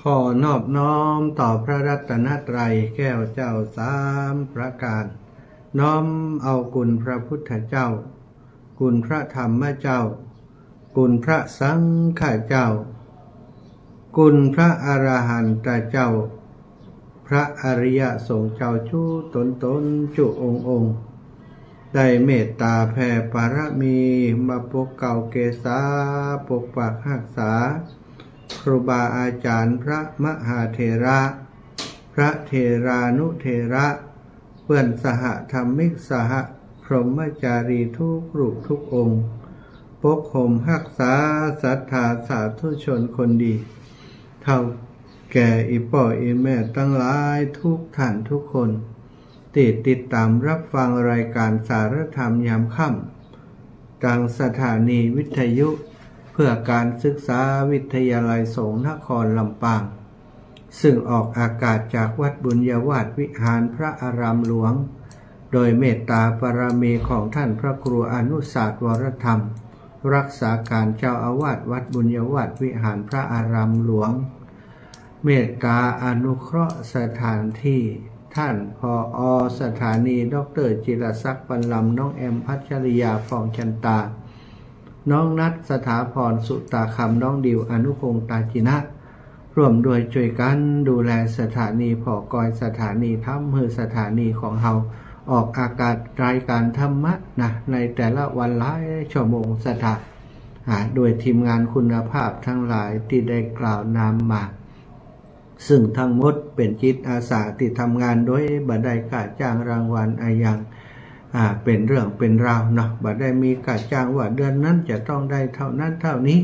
ขอนอบน้อมต่อพระรัตนตรัยแก้วเจ้าสามประการน้อมเอาคุณพระพุทธเจ้าคุณพระธรรมเจ้าคุณพระสังฆเจ้าคุณพระอรหันตเจ้าพระอริยสงฆ์เจ้าชูตนจุองค์ได้เมตตาแผ่ปารมีมาปกเก่าเกษาปกปักรักษาครูบาอาจารย์พระมหาเถระพระเถรานุเถระเพื่อนสหธรรมิกสหพรหมจารีทุกรูปทุกองค์ปกห่มรักษาศรัทธาสาธุชนคนดีเท่าแก่อีป่ออีแม่ตั้งหลายทุกท่านทุกคนติดตามรับฟังรายการสารธรรมยามค่ำทางสถานีวิทยุเพื่อการศึกษาวิทยาลัยสงฆ์นครลำปางซึ่งออกอากาศจากวัดบุญญาวาสวิหารพระอารามหลวงโดยเมตตาบารมีของท่านพระครูอนุศาสตร์วรธรรมรักษาการเจ้าอาวาสวัดบุญญาวาสวิหารพระอารามหลวงเมตตาอนุเคราะห์สถานที่ท่านผอ.สถานีดร.จิรศักดิ์ บรรลำน้องแอมพัชริยาฟองชันตาน้องนัทสถาพรสุตาคำน้องดิวอนุพงษ์ตาจินะร่วมด้วยช่วยกันดูแลสถานีผอกอยสถานีธรรมมือสถานีของเฮาออกอากาศรายการธรรมะนะในแต่ละวันหลายชั่วโมงสถาโดยทีมงานคุณภาพทั้งหลายที่ได้กล่าวนามมาซึ่งทั้งหมดเป็นจิตอาสาที่ทำงานโดยบ่ได้ค่าจ้างรางวัลอะไรอย่างเป็นเรื่องเป็นราวเนาะบ่ได้มีค่าจ้างว่าเดือนนั้นจะต้องได้เท่านั้นเท่านี้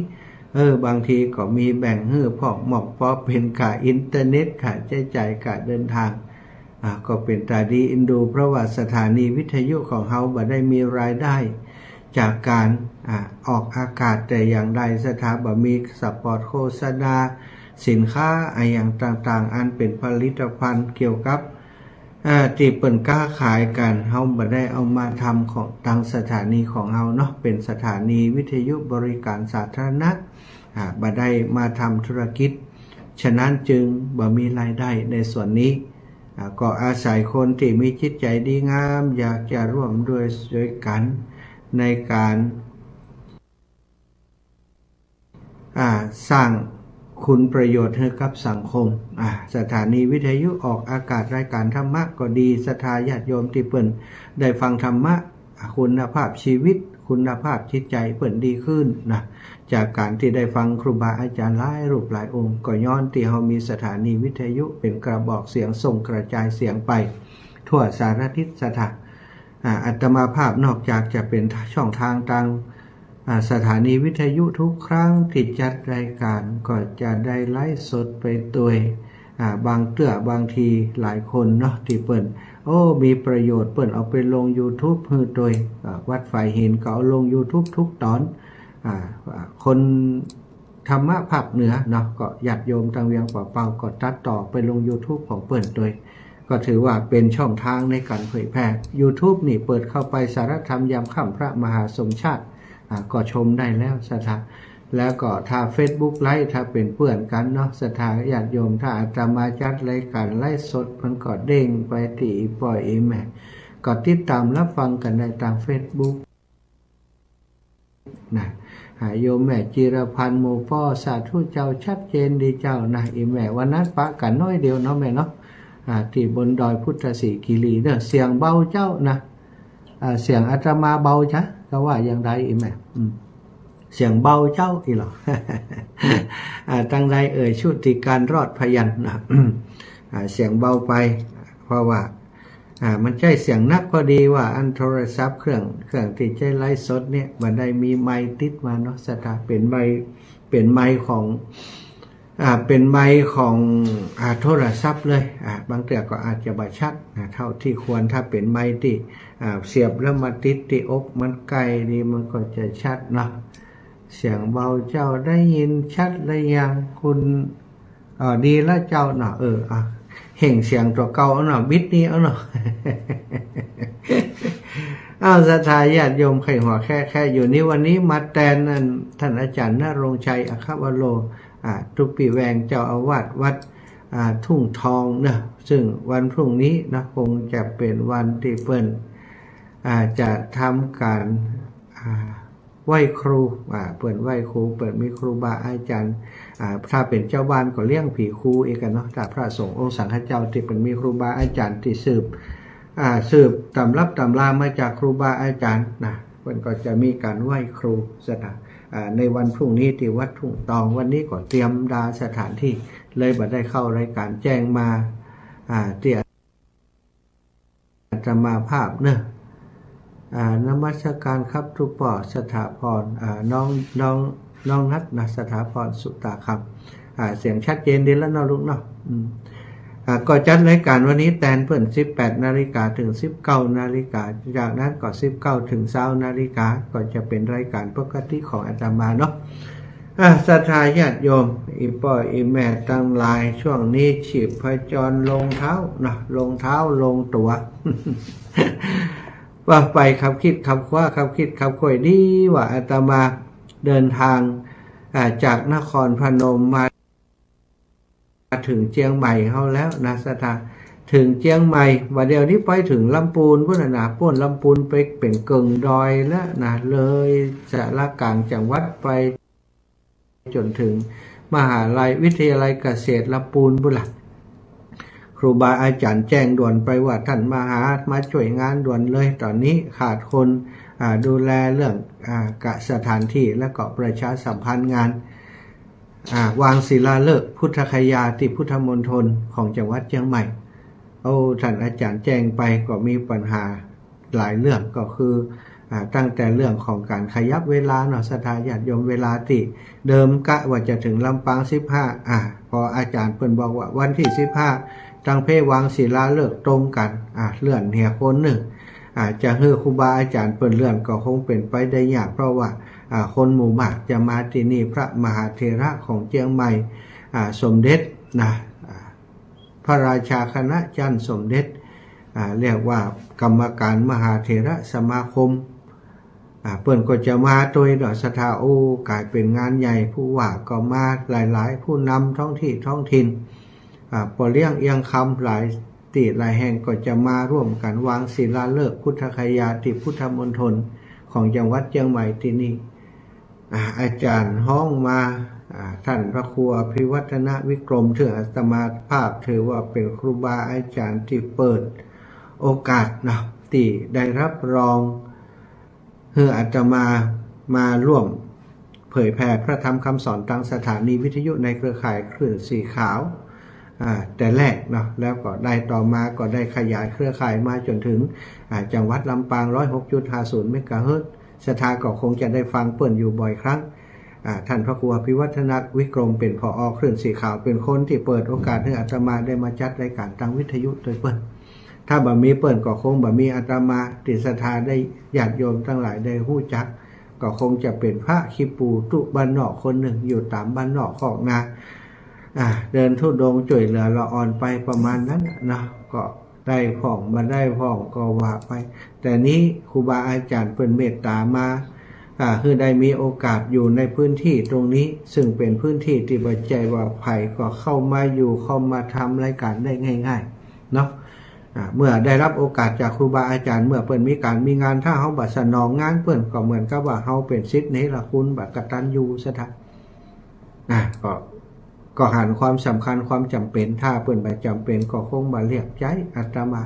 บางทีก็มีแบ่งให้พอกหมอกพอเป็นค่าอินเทอร์เน็ตค่าใช้จ่ายค่าเดินทางก็เป็นตาดีอินดูเพราะว่าสถานีวิทยุของเฮาบ่ได้มีรายได้จากการออกอากาศแต่อย่างใดสถาบ่มีสปอตโฆษณาสินค้าอย่างต่างๆอันเป็นผลิตภัณฑ์เกี่ยวกับที่เปิ่นค้าขายกันเฮาบ่ได้เอามาทำของทางสถานีของเฮาเนาะเป็นสถานีวิทยุบริการสาธารณะบ่ได้มาทำธุรกิจฉะนั้นจึงบ่มีรายได้ในส่วนนี้ก็อาศัยคนที่มีจิตใจดีงามอยากจะร่วมด้วยกันในการสร้างคุณประโยชน์ให้กับสังคมสถานีวิทยุออกอากาศรายการธรรมะก็ดีศรัทธาญาติโยมที่เปิ้นได้ฟังธรรมะคุณภาพชีวิตคุณภาพจิตใจเปิ้นดีขึ้นนะจากการที่ได้ฟังครูบาอาจารย์หลายรูปหลายองค์ก็ย้อนที่เฮามีสถานีวิทยุเป็นกระบอกเสียงส่งกระจายเสียงไปทั่วสารทิศสถานอาตมาภาพนอกจากจะเป็นช่องทางทางสถานีวิทยุทุกครั้งที่จัดรายการก็จะได้ไลฟ์สดไปด้วยบางทีหลายคนเนาะที่เปิ้นมีประโยชน์เปิ้นเอาไปลง YouTube ฮือโดยวัดฝ่ายหินก็เอาลง YouTube ทุกตอนคนธรรมะภาคเหนือเนาะก็ญาติโยมทางเวียงป่าเปาก็ตัดต่อไปลง YouTube ของเปิ้นโดยก็ถือว่าเป็นช่องทางในการเผยแพร่ YouTube นี่เปิดเข้าไปสารธรรมยามค่ำพระมหาสมชาติก็ชมได้แล้วสถาแล้วก็ถ้า Facebook ไลฟ์ถ้าเป็นเพื่อนกันเนาะสถาญาติโยมถ้าอาตมาจัดรายการไลฟ์สดมันก็เด้งไปที่ปล่อยแม่ก็ติดตามรับฟังกันได้ทาง Facebook นะโยมแม่จิรพันธ์โมป้อสาธุเจ้าชัดเจนดีเจ้านะอีแม่วันนั้นปะกันน้อยเดียวเนาะแม่เนาะที่บนดอยพุทธศรีคีรีเด้อเสียงเบาเจ้านะเสียงอาตมาเบาจ้ะก็ว่าอย่างไรอีแม่เสียงเบาเจ้าอีหรอ ตั้งใจชุติการรอดพยัญชนะเสียงเบาไปเพราะว่ามันใช่เสียงนักพอดีว่าอันโทรศัพท์เครื่องที่ใช้ไลฟ์สดเนี่ยมันได้มีไมค์ติดมาเนาะสถาเป็นไมค์ของเป็นไมค์ของโทรศัพท์เลยบางเตื่อก็อาจจะบ่ชัดเท่าที่ควรถ้าเป็นไมค์ที่เสียบแล้วมาติดที่อกมันไกลนี่มันก็จะชัดเนาะเสียงเบาเจ้าได้ยินชัดเลยยังคุณดีแล้วเจ้าเนาะเห่งเสียงตัวเก่าเนาะบิดนี้เนาะ อ้าวศรัทธาญาติโยมไข่หัวแค่อยู่นี้วันนี้มาแตนนั่นท่านอาจารย์ณรงค์ชัยอัควโรทุกปีแวงเจ้าอาวาสวัดทุ่งทองนะซึ่งวันพรุ่งนี้นะคงจะเป็นวันที่เปิ้นจะทำการไหว้ครูเปิดไหว้ครูเปิดมีครูบาอาจารย์ถ้าเป็นเจ้าบ้านก็เลี้ยงผีครูเองกันเนาะถ้าพระสงฆ์องค์สังฆเจ้าที่เป็นมีครูบาอาจารย์ที่สืบตำรับตำรามาจากครูบาอาจารย์นะเพิ่นก็จะมีการไหว้ครูในวันพรุ่งนี้ที่วัดทุ่งตองวันนี้ก็เตรียมดาสถานที่เลยบัดได้เข้ารายการแจ้งมาที่อาตมาภาพเนอะนมัสการครับทุกป่อสถาพรน้องนัทนะสถาพรสุตาคำเสียงชัดเจนดีแล้วเนาะลูกเนาะก็จัดรายการวันนี้แตนเพิ่น18 นาฬิกาถึง 19 นาฬิกาจากนั้นก็19 ถึง 20 นาฬิกาก็จะเป็นรายการปกติของอาตมาเนาะศรัทธาญาติโยมอีป่ออีแม่ตั้งหลายช่วงนี้ฉีดพจรลงเท้านะลงเท้าลงตัว ว่าไปขับคิดขับคว้าขับคิดขับค่อยดีว่าอาตมาเดินทางจากนครพนมมาถึงเชียงใหม่เขาแล้วนะสถาถึงเชียงใหม่ว่าเดี๋ยวนี้ไปถึงลำพูนพุ่นนะป้นลำพูนไปเป็นเกิงดอยแล้วนะเลยสารกลางจังหวัดไปจนถึงมหาลัยวิทยาลัยเกษตรลำพูนบุรีครูบาอาจารย์แจ้งด่วนไปว่าท่านมาช่วยงานด่วนเลยตอนนี้ขาดคนดูแลเรื่องสถานที่และก็ประชาสัมพันธ์งานวางศิลาฤกษ์พุทธคยาที่พุทธมณฑลของจังหวัดเชียงใหม่ท่านอาจารย์แจ้งไปก็มีปัญหาหลายเรื่องก็คือตั้งแต่เรื่องของการขยับเวลาเนาะศรัทธาญาติโยมเวลาที่เดิมกะว่าจะถึงลำปาง15พออาจารย์เพิ่นบอกว่าวันที่15ตั้งเพวางศิลาฤกษ์ตรงกันเลื่อนเหียคนหนึ่งจะให้ครูบาอาจารย์เปิดเลื่อนก็คงเป็นไปได้ยากเพราะว่าคนหมู่มากจะมาที่นี่พระมหาเถระของเชียงใหม่สมเด็จนะพระราชาคณะจันทร์สมเด็จเรียกว่ากรรมการมหาเถระสมาคมเปิ่นก็จะมาโดยดอกสถาโอกลายเป็นงานใหญ่ผู้ว่าก็มาหลายๆผู้นำท้องถิ่นปอเลี้ยงเอียงคำหลายตีหลายแห่งก็จะมาร่วมกันวางศิลาฤกษ์พุทธคยาที่พุทธมณฑลของจังหวัดเชียงใหม่ที่นี่อาจารย์ห้องมาท่านพระครูอภิวัฒนวิกรมถึงอาตมาภาพถือว่าเป็นครูบาอาจารย์ที่เปิดโอกาสนะที่ได้รับรองให้อาตมาร่วมเผยแผ่พระธรรมคำสอนทางสถานีวิทยุในเครือข่ายคลื่นสีขาวแต่แรกเนาะแล้วก็ได้ต่อมาก็ได้ขยายเครือข่ายมาจนถึงจังหวัดลำปาง 106.50 เมกะเฮิรตซ์ศรัทธาก็คงจะได้ฟังเปิ่นอยู่บ่อยครั้งท่านพระครูอภิวัฒนวิกรมเป็นผอ.คลื่นสีขาวเป็นคนที่เปิดโอกาสให้อาตมาได้มาจัดรายการทางวิทยุโดยเปิ่นถ้าบ่มีเปิ่นก็คงบ่มีอาตมาติศรัทธาได้ญาติโยมทั้งหลายได้ฮู้จักก็คงจะเป็นพระขี้ปูตุบ้านนอกคนหนึ่งอยู่ตามบ้านนอกของนาเดินธุดงค์ช่วยเหลือละอ่อนไปประมาณนั้นนะก็ได้พ่องมาได้พ่องก็ว่าไปแต่นี้ครูบาอาจารย์เพิ่นเมตตามาคือได้มีโอกาสอยู่ในพื้นที่ตรงนี้ซึ่งเป็นพื้นที่ที่บ่ใจว่าภัยก็เข้ามาอยู่เข้ามาทำรายการได้ง่ายๆเนาะเมื่อได้รับโอกาสจากครูบาอาจารย์เมื่อเพิ่นมีงานถ้าเฮาบ่สนองงานเพิ่นก็เหมือนกับว่าเฮาเป็นศิษย์นี่ล่ะคุณบ่กตัญญูซะทะก็หันความสำคัญความจำเป็นถ้าเพิ่นบ่จำเป็นก็คงมาเรียกใจอาตมา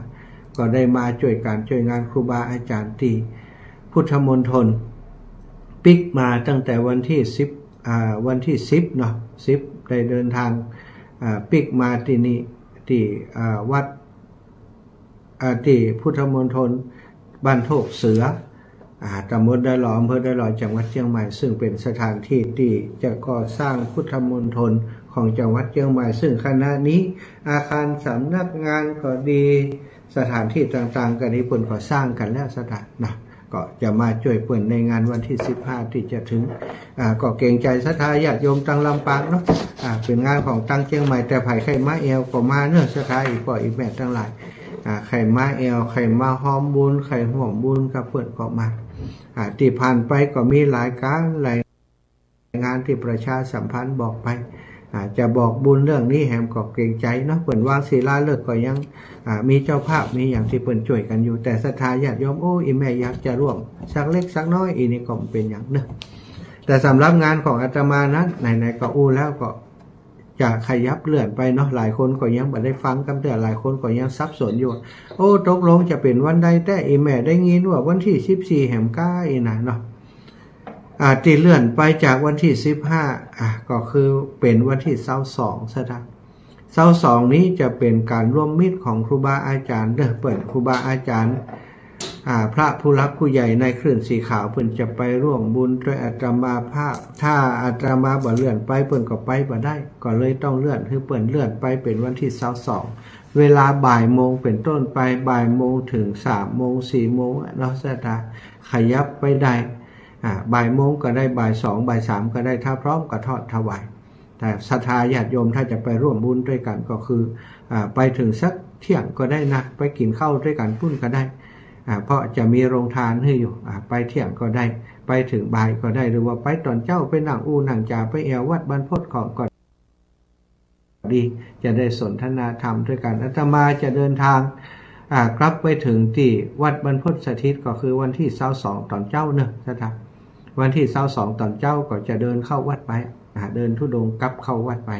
ก็ได้มาช่วยงานครูบาอาจารย์ที่พุทธมณฑลปิกมาตั้งแต่วันที่10เนาะ10ได้เดินทางปิกมาที่นี่ที่วัดที่พุทธมณฑลบ้านโทกเสือตำบลได้หลออำเภอได้หลอจังหวัดเชียงใหม่ซึ่งเป็นสถานที่ที่จะก่อสร้างพุทธมณฑลของจังหวัดเชียงใหม่ซึ่งขณะนี้อาคารสำนักงานก็ดีสถานที่ต่างๆก็ดีเพิ่นก็สร้างกันแล้วสถานนะก็จะมาช่วยเพิ่นในงานวันที่15ที่จะถึงก็เกรงใจศรัทธาญาติโยมตังลำปางเนาะเป็นงานของตังเชียงใหม่แต่ไผไข่มาเอวก็มาเนื้อศรัทธาอีกป่ออีกแม่ทั้งหลาย ใครมาแอลใครมาหอมบุญใครห่วงบุญกับเพื่อนก็มาที่ผ่านไปก็มีหลายการหลายงานที่ประชาสัมพันธ์บอกไปจะบอกบุญเรื่องนี้แหมก็เกรงใจเนาะเปิ่นวางศิลาฤกษ์ก็ยังมีเจ้าภาพมีอย่างที่เปิ่นช่วยกันอยู่แต่ศรัทธาญาติโยมโอ้อีแม่อยากจะร่วมสักเล็กสักน้อยอีนี่ก็เป็นอย่างนึงแต่สำหรับงานของอาตมานั้นไหนๆก็อู้แล้วก็จะขยับเลื่อนไปเนาะหลายคนก็ยังไม่ได้ฟังกันแต่หลายคนก็ยังสับสนอยู่โอ้ตกลงจะเป็นวันใดแต่อีแม่ได้ยินว่าวันที่14แห่มก้าอีนะเนาะตีเลื่อนไปจากวันที่15ก็คือเป็นวันที่22ซะนะ22นี้จะเป็นการร่วมมิตรของครูบาอาจารย์เปิดครูบาอาจารย์พระผู้รักผู้ใหญ่ในคลื่นสีขาวเพิ่นจะไปร่วมบุญด้วยอาตมาภาพถ้าอาตมาบ่เลื่อนไปเพิ่นก็ไปบ่ได้ก็เลยต้องเลื่อนคือเพิ่นเลื่อนไปเป็นวันที่22เวลาบ่ายโมงเป็นต้นไปบ่ายโมงถึง3โมง4โมงเนาะซะนะขยับไปได้บ่ายโมงก็ได้บ่าย2บ่าย3ก็ได้ถ้าพร้อมก็ทอดถวายแต่ศรัทธาญาติโยมถ้าจะไปร่วมบุญด้วยกันก็คือไปถึงสักเที่ยงก็ได้นะไปกินข้าวด้วยกันปุ้นก็ได้เพราะจะมีโรงทานให้อยู่ไปเที่ยงก็ได้ไปถึงบ่ายก็ได้หรือว่าไปตอนเจ้าไปนั่งนั่งจ่าไปแอววัดบรรพตของก็ดีจะได้สนทนาธรรมด้วยกันอาตมาจะเดินทางกลับไปถึงที่วัดบรรพตสถิตก็คือวันที่22ตอนเจ้าเนอะนะครับวันที่22ตอนเจ้าก็จะเดินเข้าวัดไปเดินธุดงค์กลับเข้าวัดไป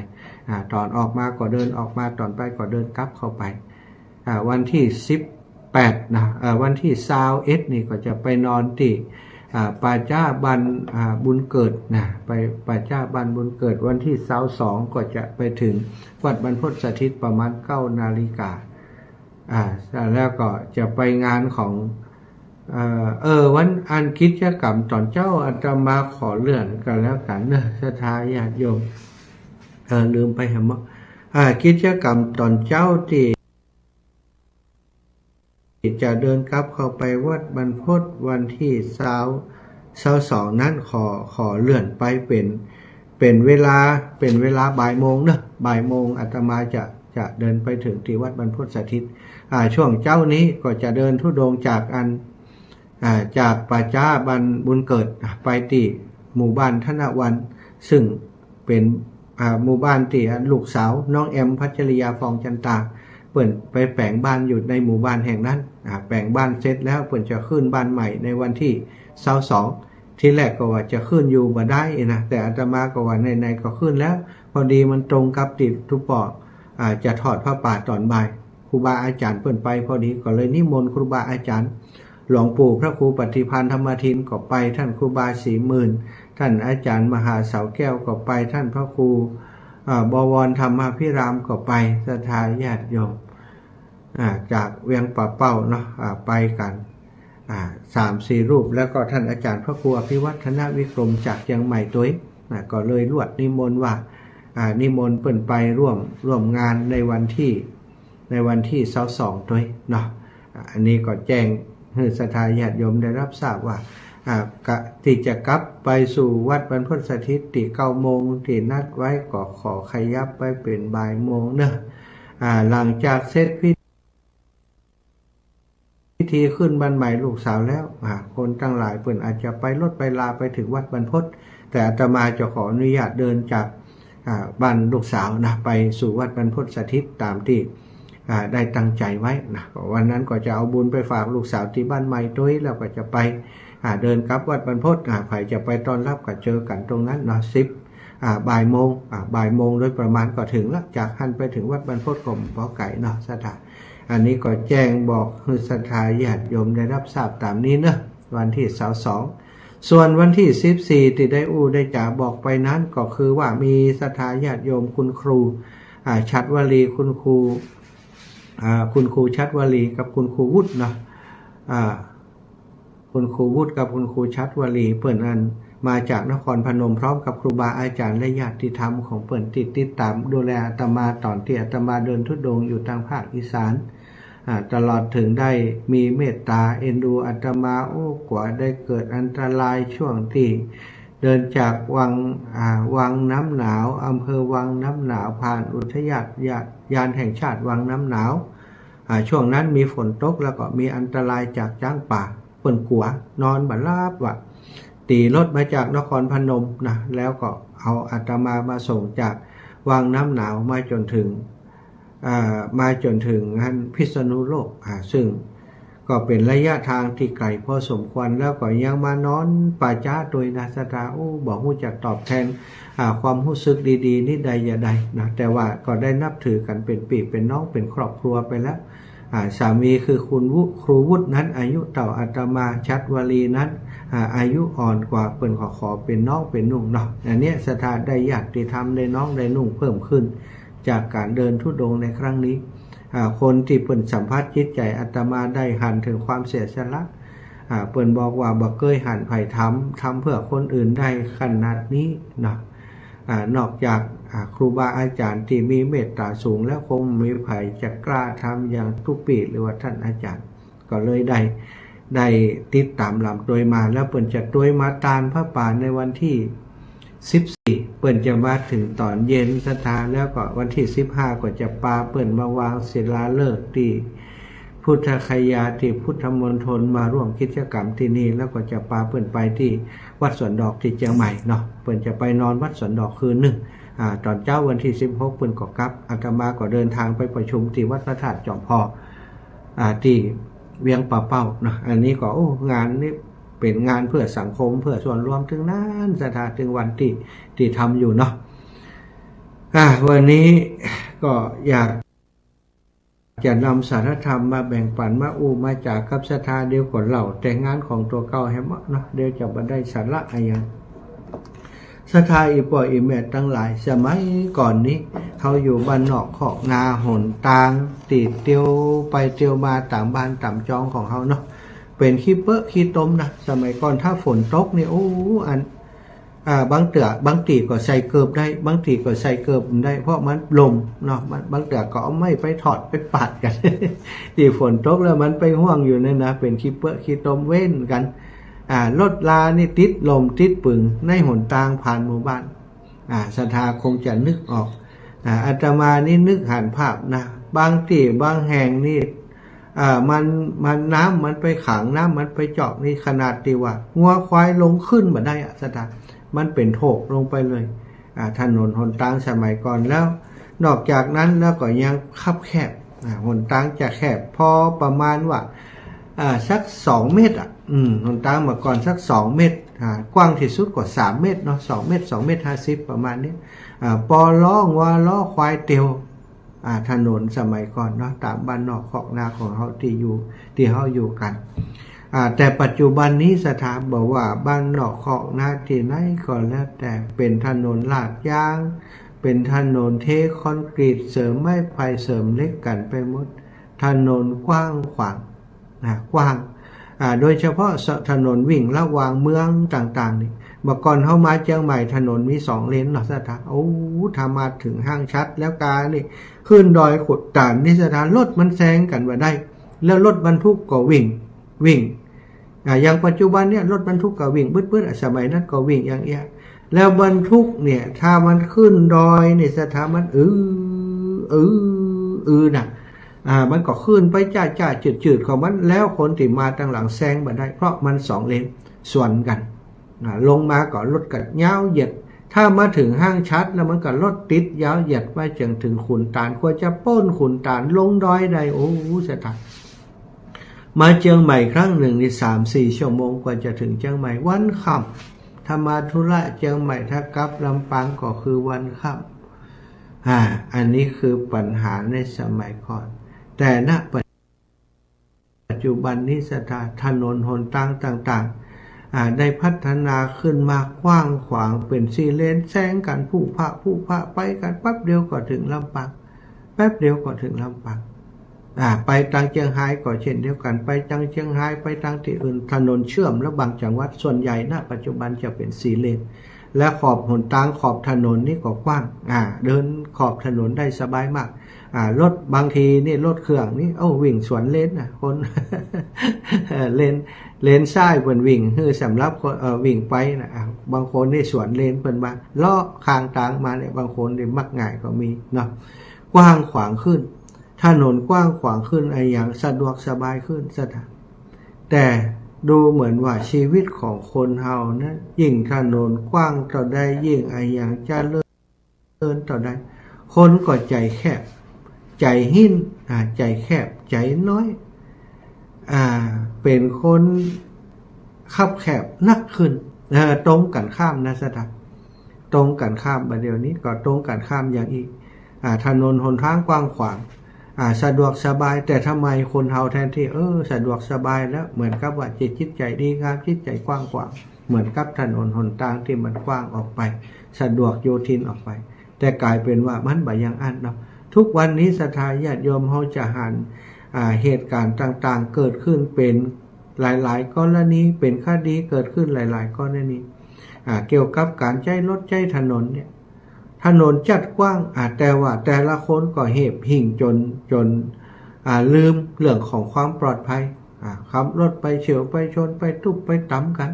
ตอนออกมาก็เดินออกมาตอนไปก็เดินกลับเข้าไปวันที่18นะวันที่21นี่ก็จะไปนอนที่ป่าจ้าบันบุญเกิดนะไปป่าจ้าบันบุญเกิดวันที่22ก็จะไปถึงวัดบรรพตสถิตประมาณ9 นาฬิกาแล้วก็จะไปงานของวันอันกิจกรรมตอนเจ้าอาตมาขอเลื่อนกันแล้วกันเนอะศรัทธาญาติโยมลืมไปเหรอกิจกรรมตอนเจ้าที่จะเดินกลับเข้าไปวัดบรรพตวันที่22นั้นขอเลื่อนไปเป็นเวลาบ่ายโมงเนอะบ่ายโมงอาตมาจะเดินไปถึงที่วัดบรรพตสถิตช่วงเจ้านี้ก็จะเดินธุดงค์จากป่าจ้าบันบุญเกิดไปที่หมู่บ้านธนวันซึ่งเป็นหมู่บ้านที่ลูกสาวน้องแอมพัชริยาฟองจันตาเปิ่นไปแปลงบ้านอยู่ในหมู่บ้านแห่งนั้นแปลงบ้านเสร็จแล้วเปิ่นจะขึ้นบ้านใหม่ในวันที่22ที่แรกก็ว่าจะขึ้นอยู่บ่ได้นะแต่อาตมาก็ว่าในก็ขึ้นแล้วพอดีมันตรงกับติดทุปอจะทอดพระป่าตอนบ่ายครูบาอาจารย์เปิ่นไปพอดีก็เลยนิมนต์ครูบาอาจารย์หลวงปู่พระครูปฏิภาณธรรมทินก็ไปท่านครูบาสีหมื่นท่านอาจารย์มหาเสาแก้วก็ไปท่านพระครูบวรธรรมพิรามก็ไปศรัทธาญาติโยมจากเวียงป่าเป้าเนาะไปกัน3-4 รูปแล้วก็ท่านอาจารย์พระครูอภิวัฒนวิกรมจากเชียงใหม่ตัวก็เลยรวดนิมนต์ว่านิมนต์เปิ่นไปร่วมงานในวันที่22ตัวเนาะอันนี้ก็แจ้งให้ศรัทธาญาติโยมได้รับทราบว่าที่จะกลับไปสู่วัดบรรพตสถิตที่9 โมงที่นัดไว้ก็ขอขยับไปเป็นบ่ายโมงเนอะหลังจากเสร็จพิธีขึ้นบ้านใหม่ลูกสาวแล้วคนทั้งหลายเพิ่นอาจจะไปรถไปลาไปถึงวัดบรรพตแต่อาตมาจะขออนุญาตเดินจากบ้านลูกสาวนะไปสู่วัดบรรพตสถิตตามที่ได้ตั้งใจไว้นะวันนั้นก็จะเอาบุญไปฝากลูกสาวที่บ้านใหม่ด้วยแล้วก็จะไปเดินกลับวัดบรรพตใครจะไปต้อนรับก็เจอกันตรงนั้นเนาะบ่ายโมงโดยประมาณก็ถึงแล้วจากหันไปถึงวัดบรรพตกรมปอไก่เนาะศรัทธาอันนี้ก็แจ้งบอกคือศรัทธาญาติโยมได้รับทราบตามนี้เนอะวันที่22ส่วนวันที่14ที่ได้ได้จ่าบอกไปนั้นก็คือว่ามีศรัทธาญาติโยมคุณครูชัดวลีคุณครูชัดวลีกับคุณครูวุฒิเนาะคุณครูวุฒิกับคุณครูชัดวลีเปิ่นอันมาจากนครพนมพร้อมกับครูบาอาจารย์และญาติธรรมของเปิ่นติดตามดูแลอาตมาตอนที่อาตมาเดินธุดงค์อยู่ทางภาคอีสานตลอดถึงได้มีเมตตาเอ็นดูอาตมากว่าได้เกิดอันตรายช่วงที่เดินจากวังน้ำหนาวอำเภอวังน้ำหนาวผ่านอุทยานแห่งชาติวังน้ำหนาว ช่วงนั้นมีฝนตกแล้วก็มีอันตรายจากช้างป่าเปิ่นกลัวนอนบัดลาบว่ะตีรถมาจากนครพนมนะแล้วก็เอาอาตมาส่งจากวังน้ำหนาวมาจนถึงพิษณุโลกซึ่งก็เป็นระยะทางที่ไกลพอสมควรแล้วก็ยังมานอนป่าช้าโดยนาสตาบอกหู้จักตอบแทนความรู้สึกดีๆนี่ใดอย่าใดนะแต่ว่าก็ได้นับถือกันเป็นปีเป็นน้องเป็นครอบครัวไปแล้วสามีคือครูวุฒินั้นอายุเต่าอาตมาชัดวลีนั้นอายุอ่อนกว่าเปิ่นขอเป็นน้องเป็นนุ่งเนาะอันนี้ศรัทธาได้ญาติธรรมได้น้องได้นุ่งเพิ่มขึ้นจากการเดินธุดงค์ในครั้งนี้คนที่เปิ่นสัมผัสจิตใจอาตมาได้หันถึงความเสียสละเปิ่นบอกว่าบ่เคยหันไผ่ทำเพื่อคนอื่นได้ขนาดนี้นะนอกจากครูบาอาจารย์ที่มีเมตตาสูงแล้วคงมีไผ่จะกล้าทำอย่างทุกปีหรือว่าท่านอาจารย์ก็เลยได้ติดตามลำโดยมาแล้วเปิ่นจะโดยมาตานพระป่าในวันที่14เปิ่นจะมาถึงตอนเย็นสถานแล้วก็วันที่15ก็จะปาเปิ่นมาวางศิลาฤกษ์ที่พุทธคยาที่พุทธมณฑลมาร่วมกิจกรรมที่นี่แล้วก็จะปาเปิ่นไปที่วัดสวนดอกที่เชียงใหม่เนาะเปิ่นจะไปนอนวัดสวนดอกคืนหนึ่งตอนเช้าวันที่16เปิ่นก็กลับอาตมาก็เดินทางไปประชุมที่วัดพระธาตุจอมพอที่เวียงป่าเป้าเนาะอันนี้ก็งานนี้เป็นงานเพื่อสังคมเพื่อส่วนรวมถึงนั้นสถานถึงวันที่ทำอยู่เนาะวันนี้ก็อยากจะนำสารธรรมมาแบ่งปันมามาจากกับสถานเดียวกับเราแต่งานของตัวเก่าให้เหมาะเนาะเดี๋ยวจะมาได้สาระอะไรอย่างสถานอีปออีเมตตั้งหลายสมัยก่อนนี้เขาอยู่บ้านนอกขอกนาหนตางตีเตียวไปเตียวมาตามบ้านตามจองของเขาเนาะเป็นขี้เปอะขี้ต้มนะสมัยก่อนถ้าฝนตกนี่บางตีก็ใส่เกิบได้บางตีก็ใส่เกิบได้เพราะมันลมเนาะบางก็เอาไม่ไปถอดไปปัดกันที่ฝนตกแล้วมันไปห่วงอยู่นั่นนะเป็นขี้เปอะขี้ต้มเว้นกันรถลานี่ติดลมติดปึงในหนทางผ่านหมู่บ้านศรัทธาคงจะนึกออกอาตมานี่นึกหันภาพนะบางที่บางแห่งนี่มันน้ำมันไปขังน้ำมันไปเจาะนี่ขนาดที่ว่างัวควายลงขึ้นมาได้ศรัทธามันเป็นโถกลงไปเลยถนนหนทางสมัยก่อนแล้วนอกจากนั้นแล้วก็ยังคับแคบหนทางจะแคบพอประมาณว่าสัก2 เมตรหนทางเมื่อก่อนสัก2 เมตรกว้างที่สุดกว่า3 เมตรเนาะ2 เมตร2 เมตร 50ประมาณนี้ปอล้องัวล้อควายเตียวถนนสมัยก่อนเนาะตามบ้านนอกขอกนาของเขาที่เขาอยู่กันแต่ปัจจุบันนี้สถานบอกว่าบ้านนอกขอกนาที่ไหนก็แล้วแต่เป็นถนนลาดยางเป็นถนนเทคอนกรีตเสริมไม้ไผ่เสริมเล็กกันไปหมดถนนกว้างขวางกว้างโดยเฉพาะถนนวิ่งระหว่างเมืองต่างๆนี่เมื่อก่อนเข้ามาเชียงใหม่ถนนมี2 เลนเนาะสถานถ้ามาถึงห้างชัดแล้วกานี่ขึ้นดอยขุดตานนี่สถานรถมันแซงกันมาได้แล้วรถบรรทุกก็วิ่งอย่างปัจจุบันเนี่ยรถบรรทุกก็วิ่งปื๊ดๆสมัยนั้นก็วิ่งอย่างเงี้ยแล้วบรรทุกเนี่ยถ้ามันขึ้นดอยนี่สถานมันน่ะมันก็ขึ้นไปจ้าจืดของมันแล้วคนที่มาตั้งหลังแซงมาได้เพราะมัน2 เลนส่วนกันลงมาก็รถกัดยาวเหยียดถ้ามาถึงห้างชัดแล้วมันก็รถติดยาวเหยียดไปจนถึงขุนตาลควรจะป้นขุนตาลลงดอยได้สถานมาเชียงใหม่ครั้งหนึ่งนี่3-4 ชั่วโมงกว่าจะถึงเชียงใหม่วันค่ำถ้ามาธุระเชียงใหม่ถ้ากลับลำปางก็คือวันค่ำอันนี้คือปัญหาในสมัยก่อนแต่ณปัจจุบันนี้สถานถนนหนทางต่างๆได้พัฒนาขึ้นมากว้างขวางเป็น4 เลนแซงกันผู้พระไปกันแป๊บเดียวก็ถึงลำปางไปทางเชียงรายก็เช่นเดียวกันไปทางเชียงรายไปทางที่อื่นถนนเชื่อมและบางจังหวัดส่วนใหญ่ณปัจจุบันจะเป็น4 เลนและขอบหนทางขอบถนนนี่ก็กว้างเดินขอบถนนได้สบายมากรถบางทีนี่รถเครื่องนี่วิ่งสวนเลนคน เลนซ้ายเพิ่นวิ่งคือสำหรับวิ่งไปบางคนนี่สวนเลนเพิ่นมาเลาะข้างทางมาเนี่ยบางคนนี่มักง่ายก็มีเนาะกว้างขวางขึ้น ถนนกว้างขวางขึ้นไอ้อย่างสะดวกสบายขึ้นสถานแต่ดูเหมือนว่าชีวิตของคนเฮานะยิ่งถนนกว้างต่อใดยิ่งไอ้อย่างเจริญต่อใดคนก็ใจแคบใจหินใจแคบใจน้อยเป็นคนคับแคบนักขึ้นตรงกันข้ามนะสถานตรงกันข้ามประเดี๋ยวนี้ก็ตรงกันข้ามอย่างอีกถนนหนทางกว้างขวางสะดวกสบายแต่ทำไมคนเฮาแทนที่สะดวกสบายแล้วเหมือนกับว่าจิตใจดีงามจิตใจกว้างขวางเหมือนกับถนนหนทางที่มันกว้างออกไปสะดวกโยทินออกไปแต่กลายเป็นว่ามันบ่ยังอันเนาะทุกวันนี้ศรัทธาญาติโยมเฮาจะหันเหตุการณ์ต่างๆเกิดขึ้นเป็นหลายๆกรณีเป็นคดีเกิดขึ้นหลายๆกรณีเกี่ยวกับการใช้รถใช้ถนนเนี่ยถนนจัดกว้างแต่ว่าแต่ละคนก็เหบหิ่งจนลืมเรื่องของความปลอดภัยขับรถไปเฉียวไปชนไปทุบไปตั้มกัน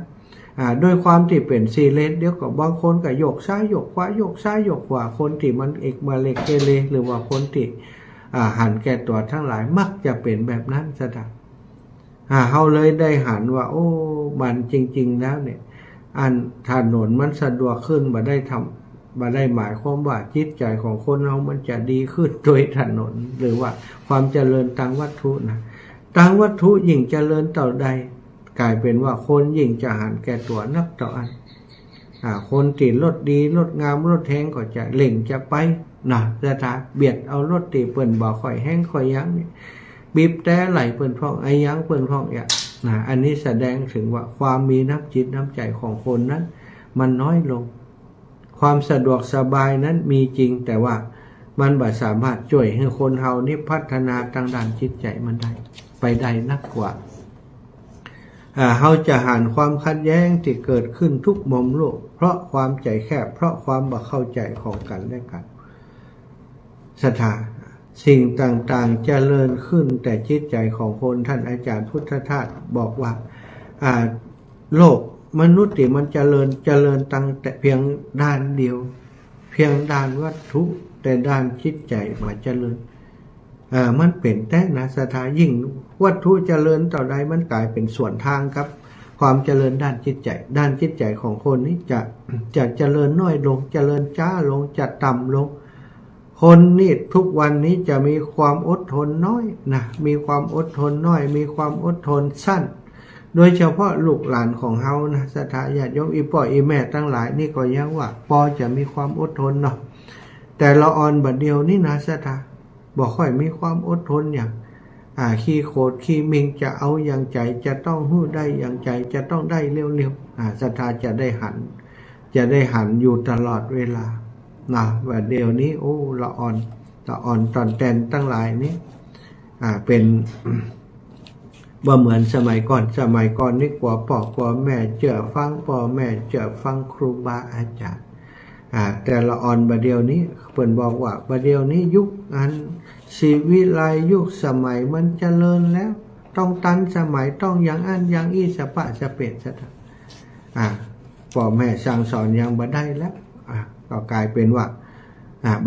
ด้วยความที่เป็นซีเลนเดี๋ยวก็บางคนก็โยกซ้ายโยกขวาโยกซ้ายโยกขวาคนที่มันเอกมาเล็กเกเรหรือว่าคนที่หันแก่ตัวทั้งหลายมักจะเป็นแบบนั้นซะดังเฮาเลยได้หันว่าโอ้มันจริงๆแล้วเนี่ยอันถนนมันสะดวกขึ้นมาได้หมายความว่าจิตใจของคนเรามันจะดีขึ้นโดยถนนหรือว่าความเจริญทางวัตถุนะทางวัตถุยิ่งเจริญต่อใดกลายเป็นว่าคนยิ่งจะหันแก่ตัวนักต่ออันคนติดรถดีรถงามรถแห้งก็จะเล่งจะไปนะจะตาเบียดเอารถตีเปิ่นบ่ค่อยแห้งค่อยยั้งนี่บีบแต่ไหลเปิ่นพ่องไอ้ยั้งเปิ่นพ่องอันนี้แสดงถึงว่าความมีน้ำจิตน้ำใจของคนนั้นมันน้อยลงความสะดวกสบายนั้นมีจริงแต่ว่ามันบ่สามารถช่วยให้คนเฮานี่พัฒนาทางด้านจิตใจมันได้ไปได้นักกว่าเฮาจะหาความขัดแย้งที่เกิดขึ้นทุกมุมโลกเพราะความใจแคบเพราะความบ่เข้าใจของกันและกันศรัทธาสิ่งต่างๆเจริญขึ้นแต่จิตใจของคนท่านอาจารย์พุทธทาสบอกว่าโลกมนุษย์ที่มันเจริญตั้งแต่เพียงด้านเดียวเพียงด้านวัตถุแต่ด้านจิตใจมันเจริญมันเป็นแต่นะศรัทธายิ่งวัตถุเจริญต่อใดมันกลายเป็นส่วนทางครับความเจริญด้านจิตใจของคนนี้จะเจริญน้อยลงเจริญช้าลงจะต่ำลงคนนี่ทุกวันนี้จะมีความอดทนน้อยนะมีความอดทนน้อยมีความอดทนสั้นโดยเฉพาะลูกหลานของเฮานะศรัทธาญาติโยมอีพ่ออีแม่ทั้งหลายนี่ก็ยังว่าพอจะมีความอดทนเนาะแต่ละอ่อนบัดเดียวนี่นะศรัทธาบ่ค่อยมีความอดทนอย่างขี้โคตรขี้มิงจะเอาอย่างใจจะต้องหู้ได้อย่างใจจะต้องได้เร็วๆศรัทธาจะได้หันอยู่ตลอดเวลานะว่าเดี๋ยวนี้โอ้ละอ่อนตอนแตนตั้งหลายนี้เป็นบ่เหมือนสมัยก่อนนี่กว่าพ่อกว่าแม่เชื่อฟังพ่อแม่เชื่อฟังครูบาอาจารย์แต่ละอ่อนบัดเดี๋ยวนี้เพิ่นบอกว่าบัดเดี๋ยวนี้ยุคอันชีวิไลยุคสมัยมันเจริญแล้วต้องตันสมัยต้องอย่างอันอย่างอีสปะสเปดซะพ่อแม่สั่งสอนยังบ่ได้แล้วก็กลายเป็นว่า